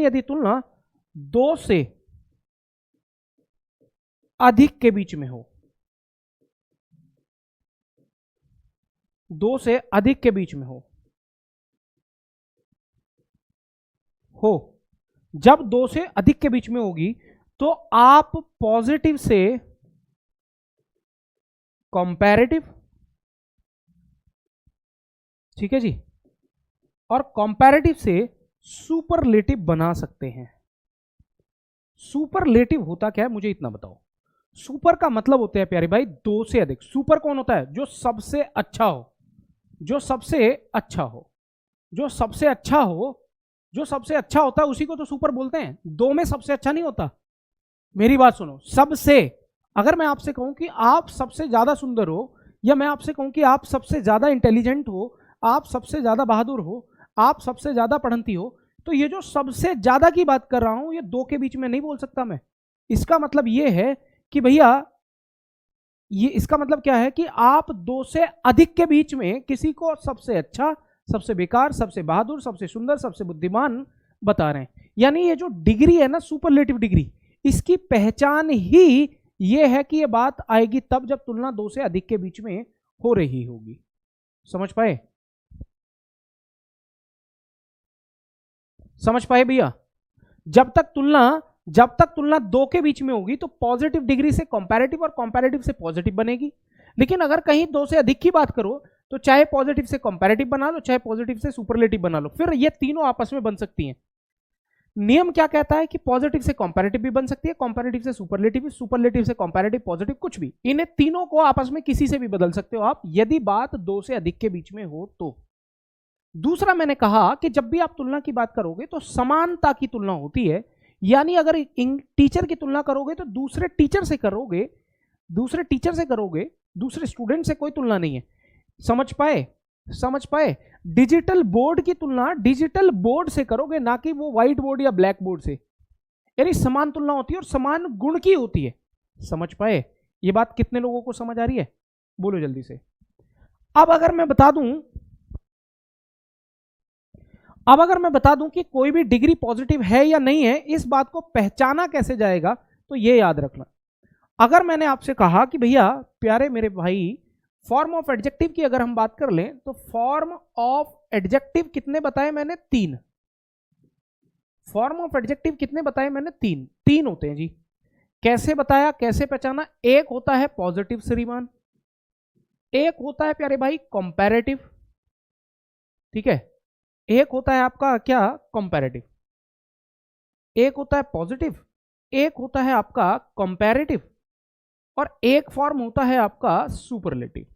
यदि तुलना दो से अधिक के बीच में हो, दो से अधिक के बीच में हो, जब दो से अधिक के बीच में होगी तो आप पॉजिटिव से कंपैरेटिव, ठीक है जी, और कंपैरेटिव से सुपरलेटिव बना सकते हैं। सुपरलेटिव होता क्या है मुझे इतना बताओ। सुपर का मतलब होता है प्यारे भाई दो से अधिक। सुपर कौन होता है? जो सबसे अच्छा हो, जो सबसे अच्छा होता है उसी को तो सुपर बोलते हैं। दो में सबसे अच्छा नहीं होता। मेरी बात सुनो, सबसे, अगर मैं आपसे कहूं कि आप सबसे ज्यादा सुंदर हो, या मैं आपसे कहूं कि आप सबसे ज्यादा इंटेलिजेंट हो, आप सबसे ज्यादा बहादुर हो, आप सबसे ज्यादा पढ़ंती हो, तो ये जो सबसे ज्यादा की बात कर रहा हूं ये दो के बीच में नहीं बोल सकता मैं। इसका मतलब ये है कि भैया, ये इसका मतलब क्या है कि आप दो से अधिक के बीच में किसी को सबसे अच्छा, सबसे बेकार, सबसे बहादुर, सबसे सुंदर, सबसे बुद्धिमान बता रहे हैं। यानी ये जो डिग्री है ना, सुपरलेटिव डिग्री, इसकी पहचान ही ये है कि ये बात आएगी तब जब तुलना दो से अधिक के बीच में हो रही होगी। समझ पाए? समझ पाए भैया? जब तक तुलना दो के बीच में होगी तो पॉजिटिव डिग्री से कंपैरेटिव और कंपैरेटिव से पॉजिटिव बनेगी। लेकिन अगर कहीं दो से अधिक की बात करो तो चाहे पॉजिटिव से कंपैरेटिव बना लो, चाहे पॉजिटिव से सुपरलेटिव बना लो, फिर ये तीनों आपस में बन सकती हैं। नियम क्या कहता है कि पॉजिटिव से कंपैरेटिव भी बन सकती है, कंपैरेटिव से सुपरलेटिव, सुपरलेटिव से कंपैरेटिव, पॉजिटिव, कुछ भी। इन्हें तीनों को आपस में किसी से भी बदल सकते हो आप, यदि बात दो से अधिक के बीच में हो तो। दूसरा मैंने कहा कि जब भी आप तुलना की बात करोगे तो समानता की तुलना होती है, यानी अगर टीचर की तुलना करोगे तो दूसरे टीचर से करोगे, दूसरे स्टूडेंट से कोई तुलना नहीं है। समझ पाए? डिजिटल बोर्ड की तुलना डिजिटल बोर्ड से करोगे, ना कि वो व्हाइट बोर्ड या ब्लैक बोर्ड से। यानी समान तुलना होती है और समान गुण की होती है। समझ पाए? ये बात कितने लोगों को समझ आ रही है? बोलो जल्दी से। अब अगर मैं बता दूं कि कोई भी डिग्री पॉजिटिव है या नहीं है, इस बात को पहचाना कैसे जाएगा, तो ये याद रखना। अगर मैंने आपसे कहा कि भैया प्यारे मेरे भाई, फॉर्म ऑफ एडजेक्टिव की अगर हम बात कर लें तो फॉर्म ऑफ एडजेक्टिव कितने बताए मैंने? 3। फॉर्म ऑफ एडजेक्टिव कितने बताए मैंने? 3 होते हैं जी। कैसे बताया, कैसे पहचाना? एक होता है पॉजिटिव श्रीमान, एक होता है प्यारे भाई कंपैरेटिव, ठीक है, एक होता है आपका क्या? कंपैरेटिव। एक होता है पॉजिटिव, एक होता है आपका कंपैरेटिव, और एक फॉर्म होता है आपका सुपरलेटिव।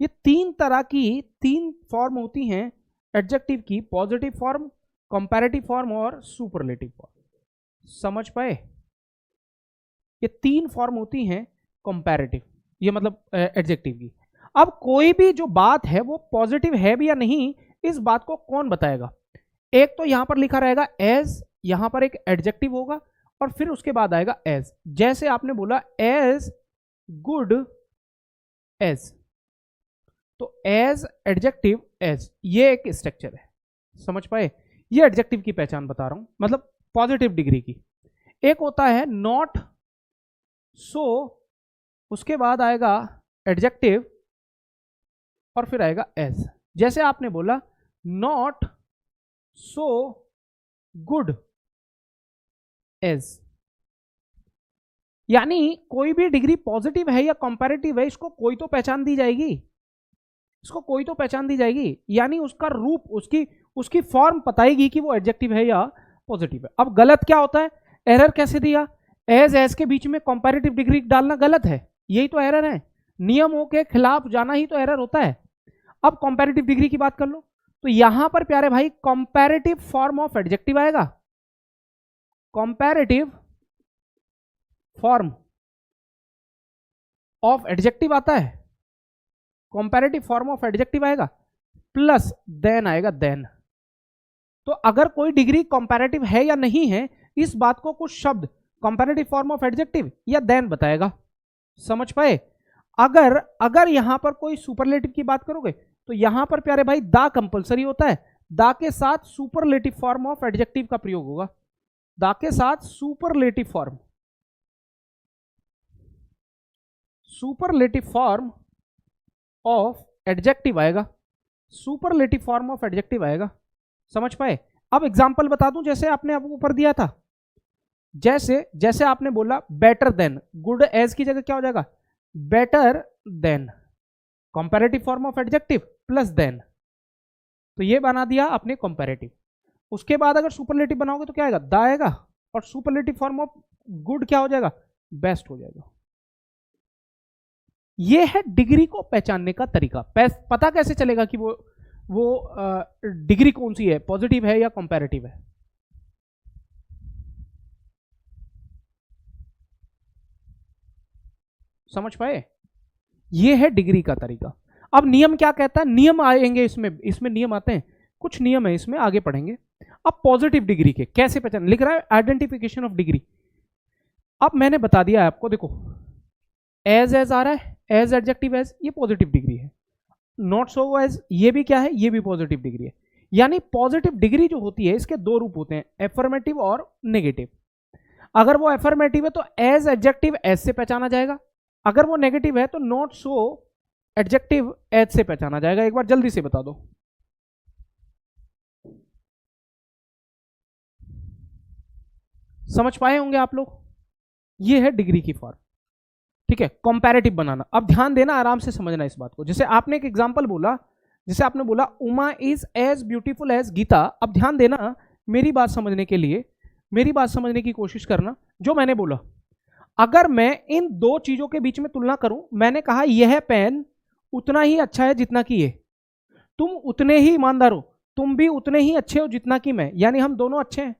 ये 3 फॉर्म होती हैं एडजेक्टिव की, पॉजिटिव फॉर्म, कंपैरेटिव फॉर्म और सुपरलेटिव फॉर्म। समझ पाए? ये 3 फॉर्म होती हैं कंपैरेटिव, ये मतलब एडजेक्टिव की। अब कोई भी जो बात है वो पॉजिटिव है भी या नहीं, इस बात को कौन बताएगा? एक तो यहां पर लिखा रहेगा एज, यहां पर एक एडजेक्टिव होगा और फिर उसके बाद आएगा एज। जैसे आपने बोला एज गुड एज, तो एज एडजेक्टिव एज, ये एक स्ट्रक्चर है। समझ पाए? ये एडजेक्टिव की पहचान बता रहा हूं, मतलब पॉजिटिव डिग्री की। एक होता है नॉट सो, उसके बाद आएगा एडजेक्टिव और फिर आएगा एज। जैसे आपने बोला नॉट सो गुड एज, यानी कोई भी डिग्री पॉजिटिव है या कंपैरेटिव है, इसको कोई तो पहचान दी जाएगी, यानी उसका रूप, उसकी फॉर्म बताएगी कि वो एडजेक्टिव है या पॉजिटिव है। अब गलत क्या होता है? एरर कैसे दिया? एज के बीच में कंपैरेटिव डिग्री डालना गलत है, यही तो एरर है। नियमों के खिलाफ जाना ही तो एरर होता है। अब कंपैरेटिव डिग्री की बात कर लो, तो यहां पर प्यारे भाई कंपैरेटिव फॉर्म ऑफ एडजेक्टिव आएगा, कंपैरेटिव फॉर्म ऑफ एडजेक्टिव आता है, कंपैरेटिव फॉर्म ऑफ एडजेक्टिव आएगा प्लस देन आएगा देन। तो अगर कोई डिग्री कंपैरेटिव है या नहीं है, इस बात को कुछ शब्द कंपैरेटिव फॉर्म ऑफ एडजेक्टिव या देन बताएगा। समझ पाए? अगर यहां पर कोई सुपरलेटिव की बात करोगे तो यहां पर प्यारे भाई दा कंपलसरी होता है, दा के साथ सुपरलेटिव फॉर्म ऑफ एडजेक्टिव का प्रयोग होगा, दा के साथ सुपरलेटिव फॉर्म ऑफ एडजेक्टिव आएगा, सुपरलेटिव फॉर्म ऑफ एडजेक्टिव आएगा। समझ पाए? अब एग्जांपल बता दूं, जैसे आपने अब ऊपर दिया था, जैसे आपने बोला बेटर देन, गुड एज की जगह क्या हो जाएगा? Better than, comparative form of adjective plus than, तो ये बना दिया आपने कंपैरेटिव। उसके बाद अगर सुपरलेटिव बनाओगे तो क्या आएगा? दा आएगा, और सुपरलेटिव फॉर्म ऑफ गुड क्या हो जाएगा? बेस्ट हो जाएगा। ये है डिग्री को पहचानने का तरीका। पता कैसे चलेगा कि वो डिग्री कौन सी है, पॉजिटिव है या कंपैरेटिव है? समझ पाए? ये है डिग्री का तरीका। अब नियम क्या कहता है? नियम आएंगे इसमें नियम आते हैं, कुछ नियम है इसमें, आगे पढ़ेंगे। अब पॉजिटिव डिग्री के कैसे पहचान, लिख रहा है आइडेंटिफिकेशन ऑफ डिग्री। अब मैंने बता दिया है आपको, देखो एज आ रहा है, एज एडजेक्टिव एज, ये पॉजिटिव डिग्री है। नॉट सो एज, ये भी क्या है? ये भी पॉजिटिव डिग्री है। यानी पॉजिटिव डिग्री जो होती है इसके दो रूप होते हैं, एफर्मेटिव और नेगेटिव। अगर वो एफर्मेटिव है तो एज एडजेक्टिव एज से पहचाना जाएगा, अगर वो नेगेटिव है तो नॉट सो एडजेक्टिव एज से पहचाना जाएगा। एक बार जल्दी से बता दो। समझ पाए होंगे आप लोग? ये है डिग्री की फॉर्म, ठीक है, कंपैरेटिव बनाना। अब ध्यान देना, आराम से समझना इस बात को। जैसे आपने एक एग्जांपल बोला, जैसे आपने बोला Uma is as beautiful as Geeta. अब ध्यान देना मेरी बात समझने के लिए, मेरी बात समझने की कोशिश करना। जो मैंने बोला, अगर मैं इन दो चीजों के बीच में तुलना करूं, मैंने कहा यह पेन उतना ही अच्छा है जितना कि ये, तुम उतने ही ईमानदार हो, तुम भी उतने ही अच्छे हो जितना कि मैं, यानी हम दोनों अच्छे हैं।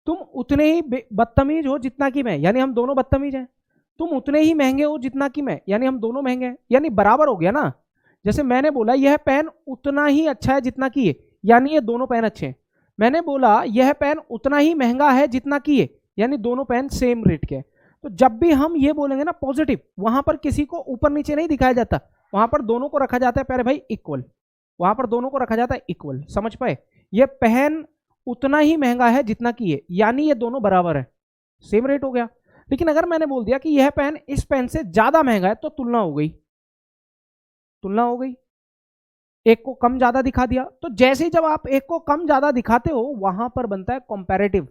तुम उतने ही बदतमीज हो जितना कि मैं, यानी हम दोनों बदतमीज हैं। तुम उतने ही महंगे हो जितना कि मैं, यानी हम दोनों महंगे हैं, यानी बराबर हो गया ना। जैसे मैंने बोला यह पेन उतना ही अच्छा है जितना कि ये, यानी ये दोनों पेन अच्छे हैं। मैंने बोला यह पेन उतना ही महंगा है जितना कि ये, यानी दोनों पेन सेम रेट के हैं। तो जब भी हम ये बोलेंगे ना पॉजिटिव, वहां पर किसी को ऊपर नीचे नहीं दिखाया जाता, वहां पर दोनों को रखा जाता है प्यारे भाई इक्वल, वहां पर दोनों को रखा जाता है इक्वल। समझ पाए? ये पेन उतना ही महंगा है जितना कि ये, यानी ये दोनों बराबर है, सेम रेट हो गया। लेकिन अगर मैंने बोल दिया कि यह पेन इस पेन से ज्यादा महंगा है, तो तुलना हो गई, तुलना हो गई, एक को कम ज्यादा दिखा दिया। तो जैसे ही जब आप एक को कम ज्यादा दिखाते हो, वहां पर बनता है कंपैरेटिव।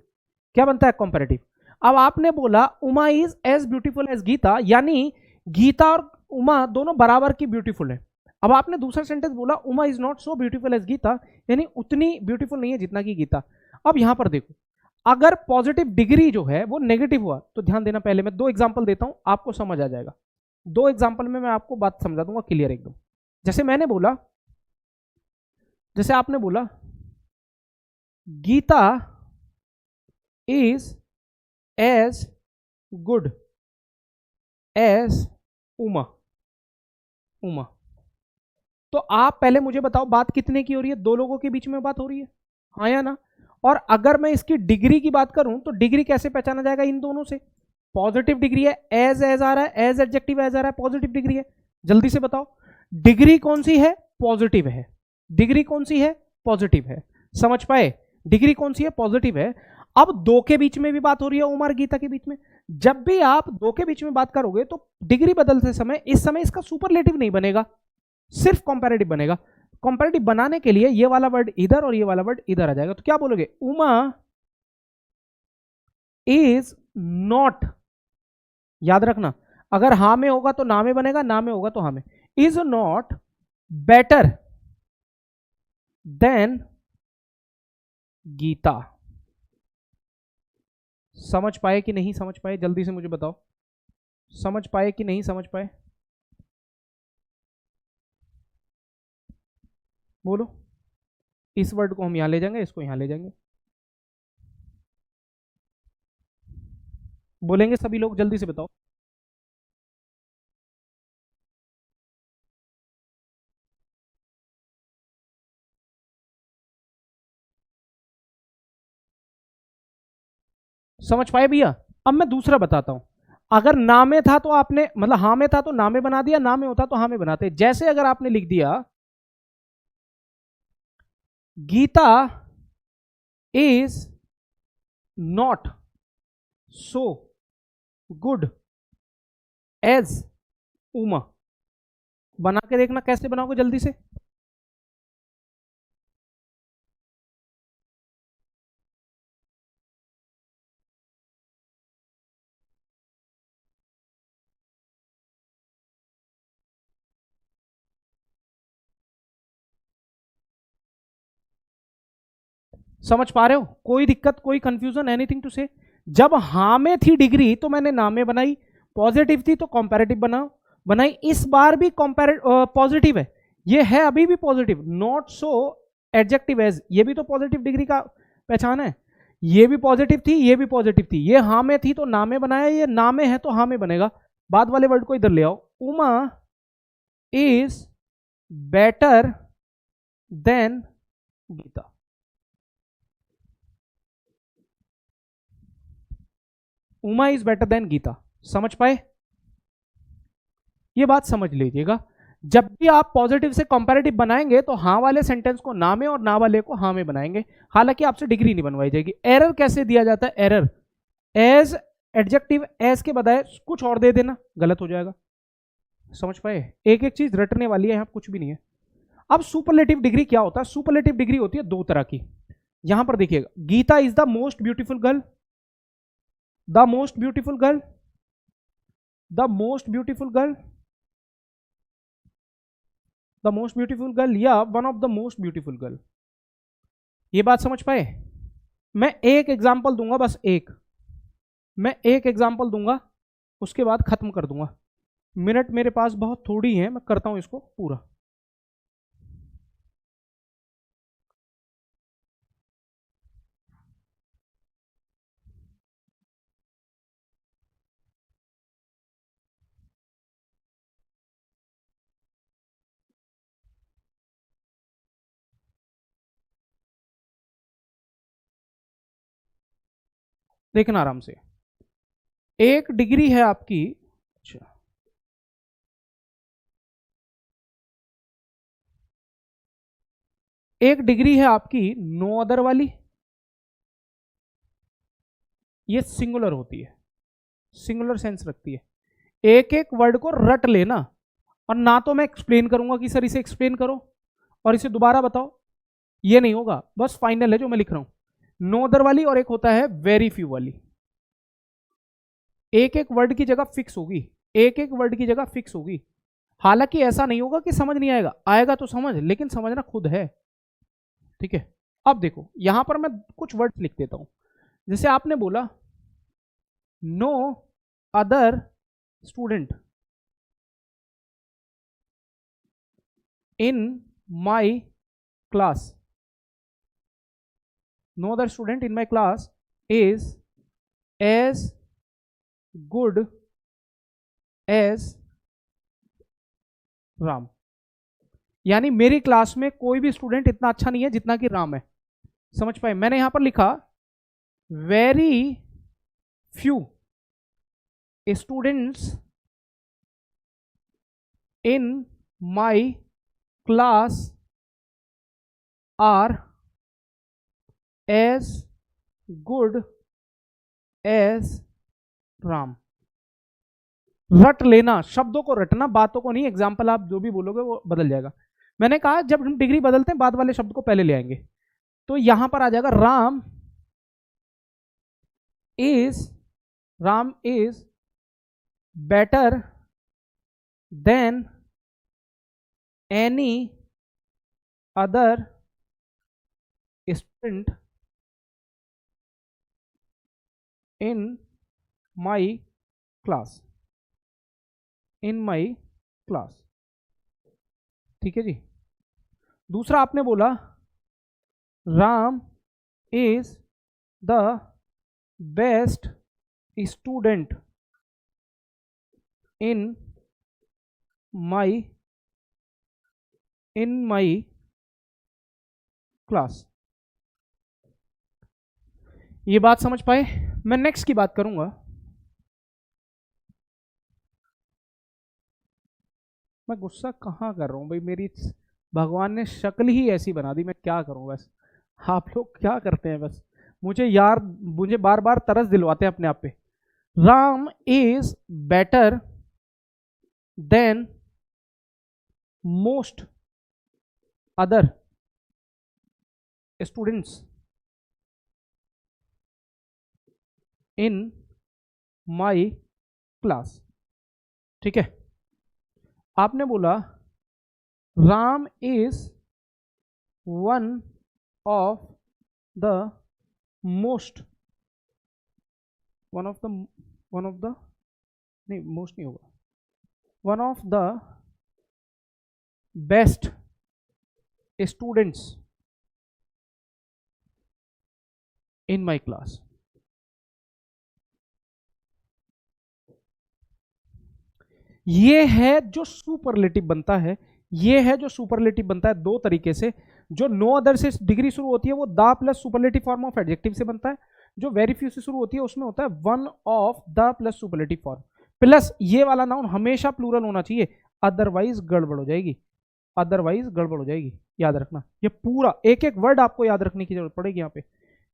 क्या बनता है? कंपैरेटिव। अब आपने बोला Uma is as beautiful as Geeta, यानी गीता और उमा दोनों बराबर की ब्यूटीफुल है। अब आपने दूसरा सेंटेंस बोला Uma is not so beautiful as Geeta, यानी उतनी ब्यूटीफुल नहीं है जितना कि गीता। अब यहां पर देखो, अगर पॉजिटिव डिग्री जो है वो नेगेटिव हुआ, तो ध्यान देना, पहले मैं दो एग्जांपल देता हूं, आपको समझ आ जाएगा। दो एग्जांपल में मैं आपको बात समझा दूंगा क्लियर एकदम। जैसे मैंने बोला, जैसे आपने बोला Geeta is as good as Uma, Uma, तो आप पहले मुझे बताओ बात कितने की हो रही है? दो लोगों के बीच में बात हो रही है, हाँ या ना? और अगर मैं इसकी डिग्री की बात करूं, तो डिग्री कैसे पहचाना जाएगा इन दोनों से? पॉजिटिव डिग्री है, एज एज आ रहा है, एज एडजेक्टिव एज आ रहा है, पॉजिटिव डिग्री है। जल्दी से बताओ डिग्री कौन सी है? पॉजिटिव है। डिग्री कौन सी है? पॉजिटिव है। समझ पाए? डिग्री कौन सी है? पॉजिटिव है। अब दो के बीच में भी बात हो रही है, उमर गीता के बीच में। जब भी आप दो के बीच में बात करोगे, तो डिग्री बदलते समय इस समय इसका सुपरलेटिव नहीं बनेगा, सिर्फ कंपैरेटिव बनेगा। कंपैरेटिव बनाने के लिए ये वाला वर्ड इधर और ये वाला वर्ड इधर आ जाएगा। तो क्या बोलोगे? उमा इज नॉट, याद रखना, अगर हा में होगा तो ना में बनेगा, ना में होगा तो हा में, is not better than Geeta. समझ पाए कि नहीं समझ पाए? जल्दी से मुझे बताओ, समझ पाए कि नहीं समझ पाए? बोलो। इस वर्ड को हम यहां ले जाएंगे, इसको यहां ले जाएंगे। बोलेंगे सभी लोग? जल्दी से बताओ। समझ पाए भैया? अब मैं दूसरा बताता हूं। अगर ना में था तो आपने, मतलब हाँ में था तो ना में बना दिया, ना में होता तो हाँ में बनाते। जैसे अगर आपने लिख दिया Geeta is not so good as Uma, बना के देखना कैसे बनाओगे जल्दी से। समझ पा रहे हो? कोई दिक्कत, कोई कंफ्यूजन, एनीथिंग टू से? जब हाँ में थी डिग्री तो मैंने ना में बनाई, पॉजिटिव थी तो कंपैरेटिव बनाई। इस बार भी पॉजिटिव है, ये है अभी भी positive, not so adjective as, ये भी तो पॉजिटिव डिग्री का पहचान है। ये भी पॉजिटिव थी, ये भी पॉजिटिव थी, ये हाँ में थी तो ना में बनाया, ये ना में है तो हाँ में बनेगा। बाद वाले वर्ड को इधर ले आओ, Uma is better than Geeta. Uma is better than Geeta. समझ पाए? ये बात समझ लीजिएगा, जब भी आप पॉजिटिव से कंपैरेटिव बनाएंगे तो हाँ वाले सेंटेंस को ना में और ना वाले को हाँ में बनाएंगे। हालांकि आपसे डिग्री नहीं बनवाई जाएगी। एरर कैसे दिया जाता है? एरर एज एडजेक्टिव एज के बजाय कुछ और दे देना, गलत हो जाएगा। समझ पाए? एक एक चीज रटने वाली है, यहाँ कुछ भी नहीं है। अब सुपरलेटिव डिग्री क्या होता है? सुपरलेटिव डिग्री होती है दो तरह की। यहां पर देखिएगा, Gita is the most beautiful girl, the most beautiful girl, the most beautiful girl, the most beautiful girl, या one of the most beautiful girl. ये बात समझ पाए? मैं एक एग्जाम्पल दूंगा, बस एक, मैं एक एग्जाम्पल दूंगा, उसके बाद खत्म कर दूंगा। मिनट मेरे पास बहुत थोड़ी है, मैं करता हूं इसको पूरा। देखना आराम से, 1 डिग्री है आपकी, अच्छा 1 डिग्री है आपकी नो अदर वाली, ये सिंगुलर होती है, सिंगुलर सेंस रखती है। एक एक वर्ड को रट लेना, और ना तो मैं एक्सप्लेन करूंगा कि सर इसे एक्सप्लेन करो और इसे दोबारा बताओ, ये नहीं होगा, बस फाइनल है जो मैं लिख रहा हूं। नो अदर वाली और एक होता है वेरी फ्यू वाली, एक एक वर्ड की जगह फिक्स होगी, एक एक वर्ड की जगह फिक्स होगी। हालांकि ऐसा नहीं होगा कि समझ नहीं आएगा, आएगा तो समझ, लेकिन समझना खुद है, ठीक है। अब देखो यहां पर मैं कुछ वर्ड्स लिख देता हूं, जैसे आपने बोला no other student in my class, no other student in my class is as good as Ram, यानी मेरी क्लास में कोई भी स्टूडेंट इतना अच्छा नहीं है जितना कि राम है। समझ पाए? मैंने यहां पर लिखा very few students in my class are as good as Ram. रट लेना, शब्दों को रटना, बातों को नहीं। एग्जाम्पल आप जो भी बोलोगे वो बदल जाएगा। मैंने कहा जब हम डिग्री बदलते हैं बाद वाले शब्द को पहले ले आएंगे, तो यहां पर आ जाएगा Ram is better than any other student in my class, in my class, ठीक है जी। दूसरा आपने बोला Ram is the best student in my class. ये बात समझ पाए? मैं नेक्स्ट की बात करूंगा। मैं गुस्सा कहाँ कर रहा हूँ भाई, मेरी भगवान ने शक्ल ही ऐसी बना दी, मैं क्या करूँ बस। आप लोग क्या करते हैं बस, मुझे यार, मुझे बार बार तरस दिलवाते हैं अपने आप पे। Ram is better than most other students in my class, ठीक है। आपने बोला Ram is one of the most, one of the नहीं, मोस्ट नहीं होगा, one of the best students in my class. ये है जो सुपरलेटिव बनता है, ये है जो सुपरलेटिव बनता है दो तरीके से। जो नो अदर से डिग्री शुरू होती है वो the plus superlative form of adjective से बनता है। जो वेरी फ्यू से शुरू होती है उसमें होता है one of the plus superlative form, plus ये वाला नाउन हमेशा प्लूरल होना चाहिए, अदरवाइज गड़बड़ हो जाएगी, अदरवाइज गड़बड़ हो जाएगी। याद रखना, ये पूरा एक एक वर्ड आपको याद रखने की जरूरत पड़ेगी यहाँ पे,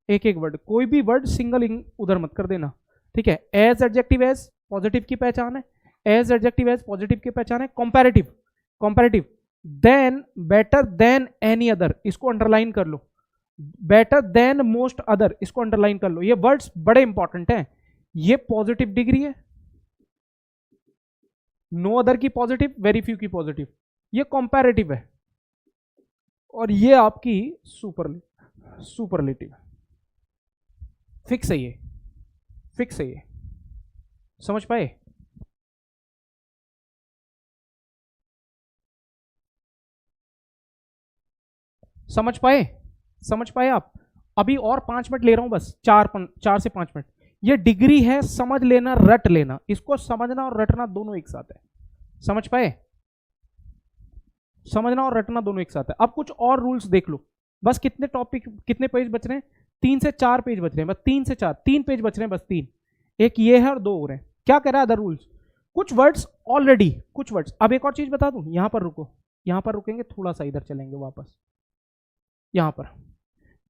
एक एक वर्ड, कोई भी वर्ड सिंगल उधर मत कर देना, ठीक है। एज एडजेक्टिव एज पॉजिटिव की पहचान है, एज एडजेक्टिव एज पॉजिटिव की पहचान है। Comparative, comparative than, better than any other, इसको अंडरलाइन कर लो। बेटर देन मोस्ट अदर, इसको अंडरलाइन कर लो। ये वर्ड्स बड़े इंपॉर्टेंट हैं। ये पॉजिटिव डिग्री है, नो अदर की पॉजिटिव, वेरी फ्यू की पॉजिटिव, ये कंपैरेटिव है, और ये आपकी सुपरलेटिव। फिक्स है ये, फिक्स है ये, समझ पाए? समझ पाए? समझ पाए आप? अभी और 5 मिनट ले रहा हूं बस, 4 से 5 मिनट। ये डिग्री है, समझ लेना रट लेना, इसको समझना और रटना दोनों एक साथ है। समझ पाए? समझना और रटना दोनों एक साथ है। अब कुछ और रूल्स देख लो। बस कितने टॉपिक, कितने पेज बच रहे हैं? 3 से 4 पेज बच रहे हैं, बस 3 से 4, 3 पेज बच रहे हैं, बस 3। एक ये है और 2 और हैं। क्या कह रहा है अदर रूल्स? कुछ वर्ड्स ऑलरेडी, कुछ वर्ड्स, अब एक और चीज बता दूं, यहां पर रुको, यहां पर रुकेंगे, थोड़ा सा इधर चलेंगे वापस। यहां पर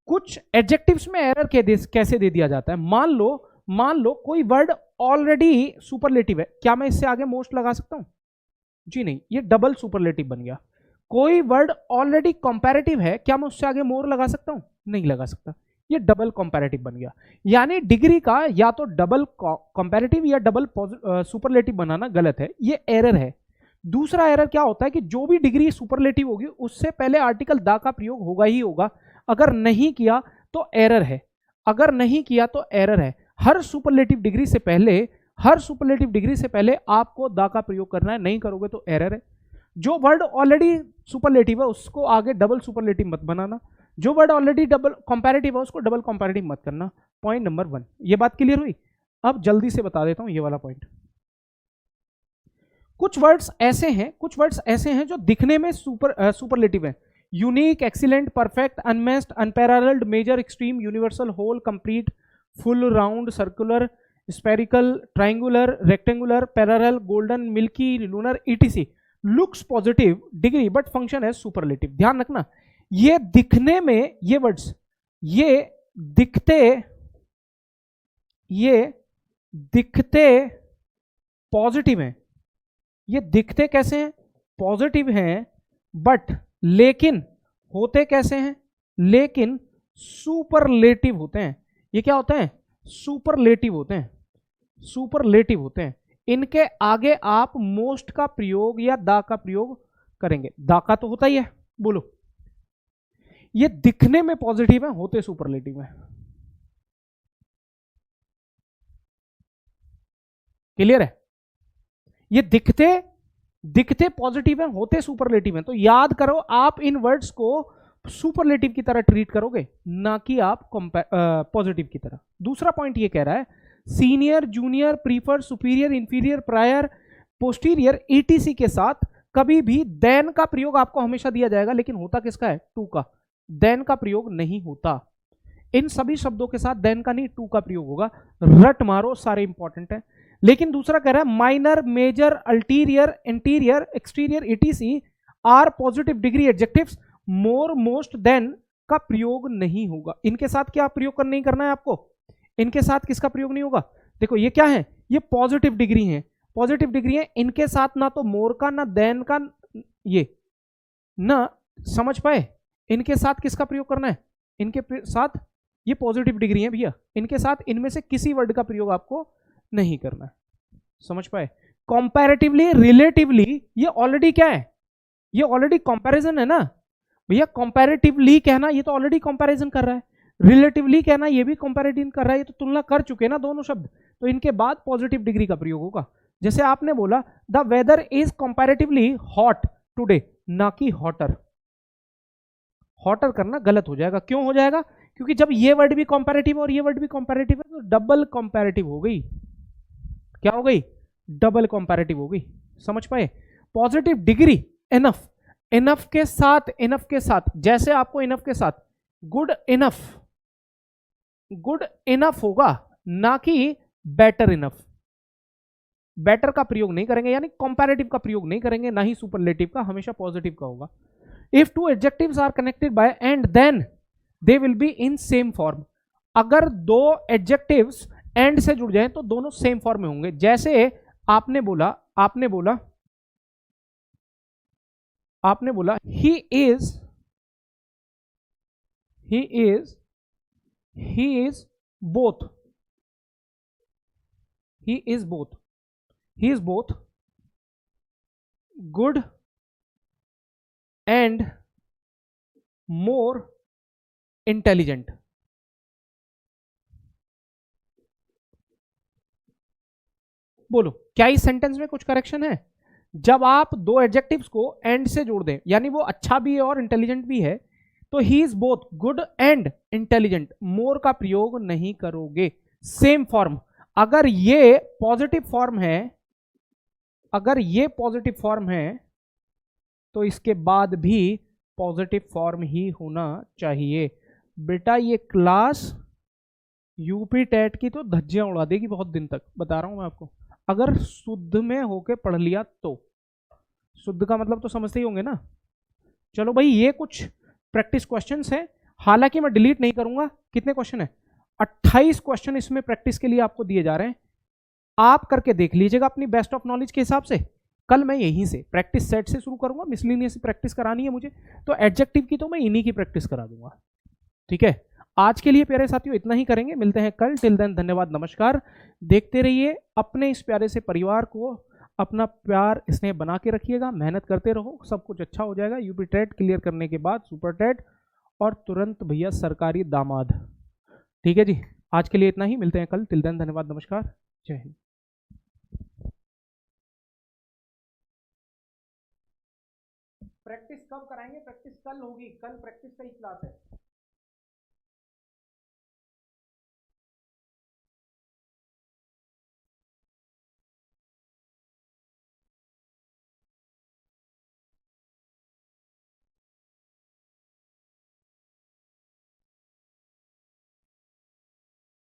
कुछ एडजेक्टिव्स में एरर कैसे दे दिया जाता है। मान लो कोई वर्ड ऑलरेडी सुपरलेटिव है, क्या मैं इससे आगे मोस्ट लगा सकता हूं? जी नहीं, ये डबल सुपरलेटिव बन गया। कोई वर्ड ऑलरेडी कंपैरेटिव है, क्या मैं उससे आगे मोर लगा सकता हूं? नहीं लगा सकता, ये डबल कंपैरेटिव बन गया। यानी डिग्री का या तो डबल कंपैरेटिव या डबल सुपरलेटिव बनाना गलत है, ये एरर है। दूसरा एरर क्या होता है कि जो भी डिग्री सुपरलेटिव होगी उससे पहले आर्टिकल दा का प्रयोग होगा ही होगा। अगर नहीं किया तो एरर है, अगर नहीं किया तो एरर है। हर सुपरलेटिव डिग्री से पहले, हर सुपरलेटिव डिग्री से पहले आपको दा का प्रयोग करना है, नहीं करोगे तो एरर है। जो वर्ड ऑलरेडी सुपरलेटिव है उसको आगे डबल सुपरलेटिव मत बनाना, जो वर्ड ऑलरेडी डबल कंपैरेटिव है उसको डबल कंपैरेटिव मत करना। पॉइंट नंबर 1, ये बात क्लियर हुई? अब जल्दी से बता देता हूं ये वाला पॉइंट। कुछ वर्ड्स ऐसे हैं जो दिखने में सुपरलेटिव है। Unique, excellent, perfect, unmatched, unparalleled, major, extreme, universal, whole, complete, full, round, circular, spherical, triangular, rectangular, parallel, golden, milky, lunar, ETC. Looks positive degree but function है सुपरलेटिव। ध्यान रखना, ये दिखने में, ये वर्ड्स, ये दिखते पॉजिटिव हैं। ये दिखते कैसे हैं? पॉजिटिव हैं, बट लेकिन होते कैसे हैं? लेकिन सुपरलेटिव होते हैं। ये क्या होते हैं? सुपरलेटिव होते हैं, सुपरलेटिव होते हैं। इनके आगे आप मोस्ट का प्रयोग या दा का प्रयोग करेंगे। दा का तो होता ही है, बोलो। ये दिखने में पॉजिटिव है, होते सुपरलेटिव है। क्लियर है? ये दिखते पॉजिटिव है, होते सुपरलेटिव है। तो याद करो, आप इन वर्ड्स को सुपरलेटिव की तरह ट्रीट करोगे, ना कि आप पॉजिटिव की तरह। दूसरा पॉइंट ये कह रहा है, senior, junior, prefer, superior, inferior, prior, posterior, etc के साथ कभी भी देन का प्रयोग आपको हमेशा दिया जाएगा, लेकिन होता किसका है? टू का। देन का प्रयोग नहीं होता। इन सभी शब्दों के साथ देन का नहीं, टू का प्रयोग होगा। रट मारो, सारे इंपॉर्टेंट है। लेकिन दूसरा कह रहा है, minor, major, ulterior, interior, exterior, ETC are positive degree adjectives, more, most, than का प्रयोग नहीं होगा। इनके साथ क्या प्रयोग नहीं करना है आपको? इनके साथ किसका प्रयोग नहीं होगा? देखो ये क्या है? ये पॉजिटिव डिग्री है, पॉजिटिव डिग्री है। इनके साथ ना तो मोर का, ना देन का, ये ना, समझ पाए? इनके साथ किसका प्रयोग करना है? इनके साथ, ये पॉजिटिव डिग्री है भैया, इनके साथ इनमें से किसी वर्ड का प्रयोग आपको नहीं करना है। समझ पाए? कंपैरेटिवली, रिलेटिवली, ये ऑलरेडी क्या है? ये ऑलरेडी कंपैरिजन है ना भैया। कंपैरेटिवली कहना, ये तो ऑलरेडी कंपैरिजन कर रहा है। रिलेटिवली कहना, ये भी कंपैरेटिव कर रहा है, ये तो तुलना कर चुके ना दोनों शब्द। तो इनके बाद पॉजिटिव डिग्री का प्रयोग होगा। जैसे आपने बोला, the weather is comparatively hot today, ना कि हॉटर। हॉटर करना गलत हो जाएगा। क्यों हो जाएगा? क्योंकि जब ये वर्ड भी कंपैरेटिव और ये वर्ड भी कंपैरेटिव है, तो डबल कंपैरेटिव हो गई। क्या हो गई? डबल कंपैरेटिव हो गई। समझ पाए? पॉजिटिव डिग्री इनफ, इनफ के साथ, इनफ के साथ, जैसे आपको इनफ के साथ गुड इनफ, गुड इनफ होगा, ना कि बेटर इनफ। बेटर का प्रयोग नहीं करेंगे, यानी कंपैरेटिव का प्रयोग नहीं करेंगे, ना ही सुपरलेटिव का, हमेशा पॉजिटिव का होगा। If two adjectives are connected by and, then they will be in same form. अगर दो एडजेक्टिव्स एंड से जुड़ जाएं तो दोनों सेम फॉर्म में होंगे। जैसे आपने बोला ही is both, he is both good and more intelligent. बोलो क्या इस सेंटेंस में कुछ करेक्शन है? जब आप दो एडजेक्टिव्स को एंड से जोड़ दें, यानी वो अच्छा भी है और इंटेलिजेंट भी है, तो he is both good and intelligent, more का प्रयोग नहीं करोगे। सेम फॉर्म, अगर ये पॉजिटिव फॉर्म है, अगर ये पॉजिटिव फॉर्म है तो इसके बाद भी पॉजिटिव फॉर्म ही होना चाहिए। बेटा ये क्लास यूपी टेट की तो धज्जियां उड़ा देगी बहुत दिन तक, बता रहा हूं मैं आपको। अगर शुद्ध में होके पढ़ लिया तो, शुद्ध का मतलब तो समझते ही होंगे ना। चलो भाई, ये कुछ प्रैक्टिस क्वेश्चंस है, हालांकि मैं डिलीट नहीं करूंगा। कितने क्वेश्चन है? 28 क्वेश्चन इसमें प्रैक्टिस के लिए आपको दिए जा रहे हैं। आप करके देख लीजिएगा अपनी बेस्ट ऑफ नॉलेज के हिसाब से। कल मैं यहीं से प्रैक्टिस सेट से शुरू करूंगा, मिसलिनियस प्रैक्टिस करानी है मुझे, तो एडजेक्टिव की तो मैं इन्हीं की प्रैक्टिस करा दूंगा। ठीक है, आज के लिए प्यारे साथियों इतना ही करेंगे, मिलते हैं कल। टिल देन धन्यवाद, नमस्कार। देखते रहिए, अपने इस प्यारे से परिवार को अपना प्यार स्नेह बना के रखिएगा, मेहनत करते रहो, सब कुछ अच्छा हो जाएगा। यूपी टेट क्लियर करने के बाद सुपर टेट और तुरंत भैया सरकारी दामाद। ठीक है जी, आज के लिए इतना ही, मिलते हैं कल। टिल देन धन्यवाद, नमस्कार, जय हिंद। प्रैक्टिस कब कराएंगे? प्रैक्टिस कल होगी, कल प्रैक्टिस का ही क्लास है।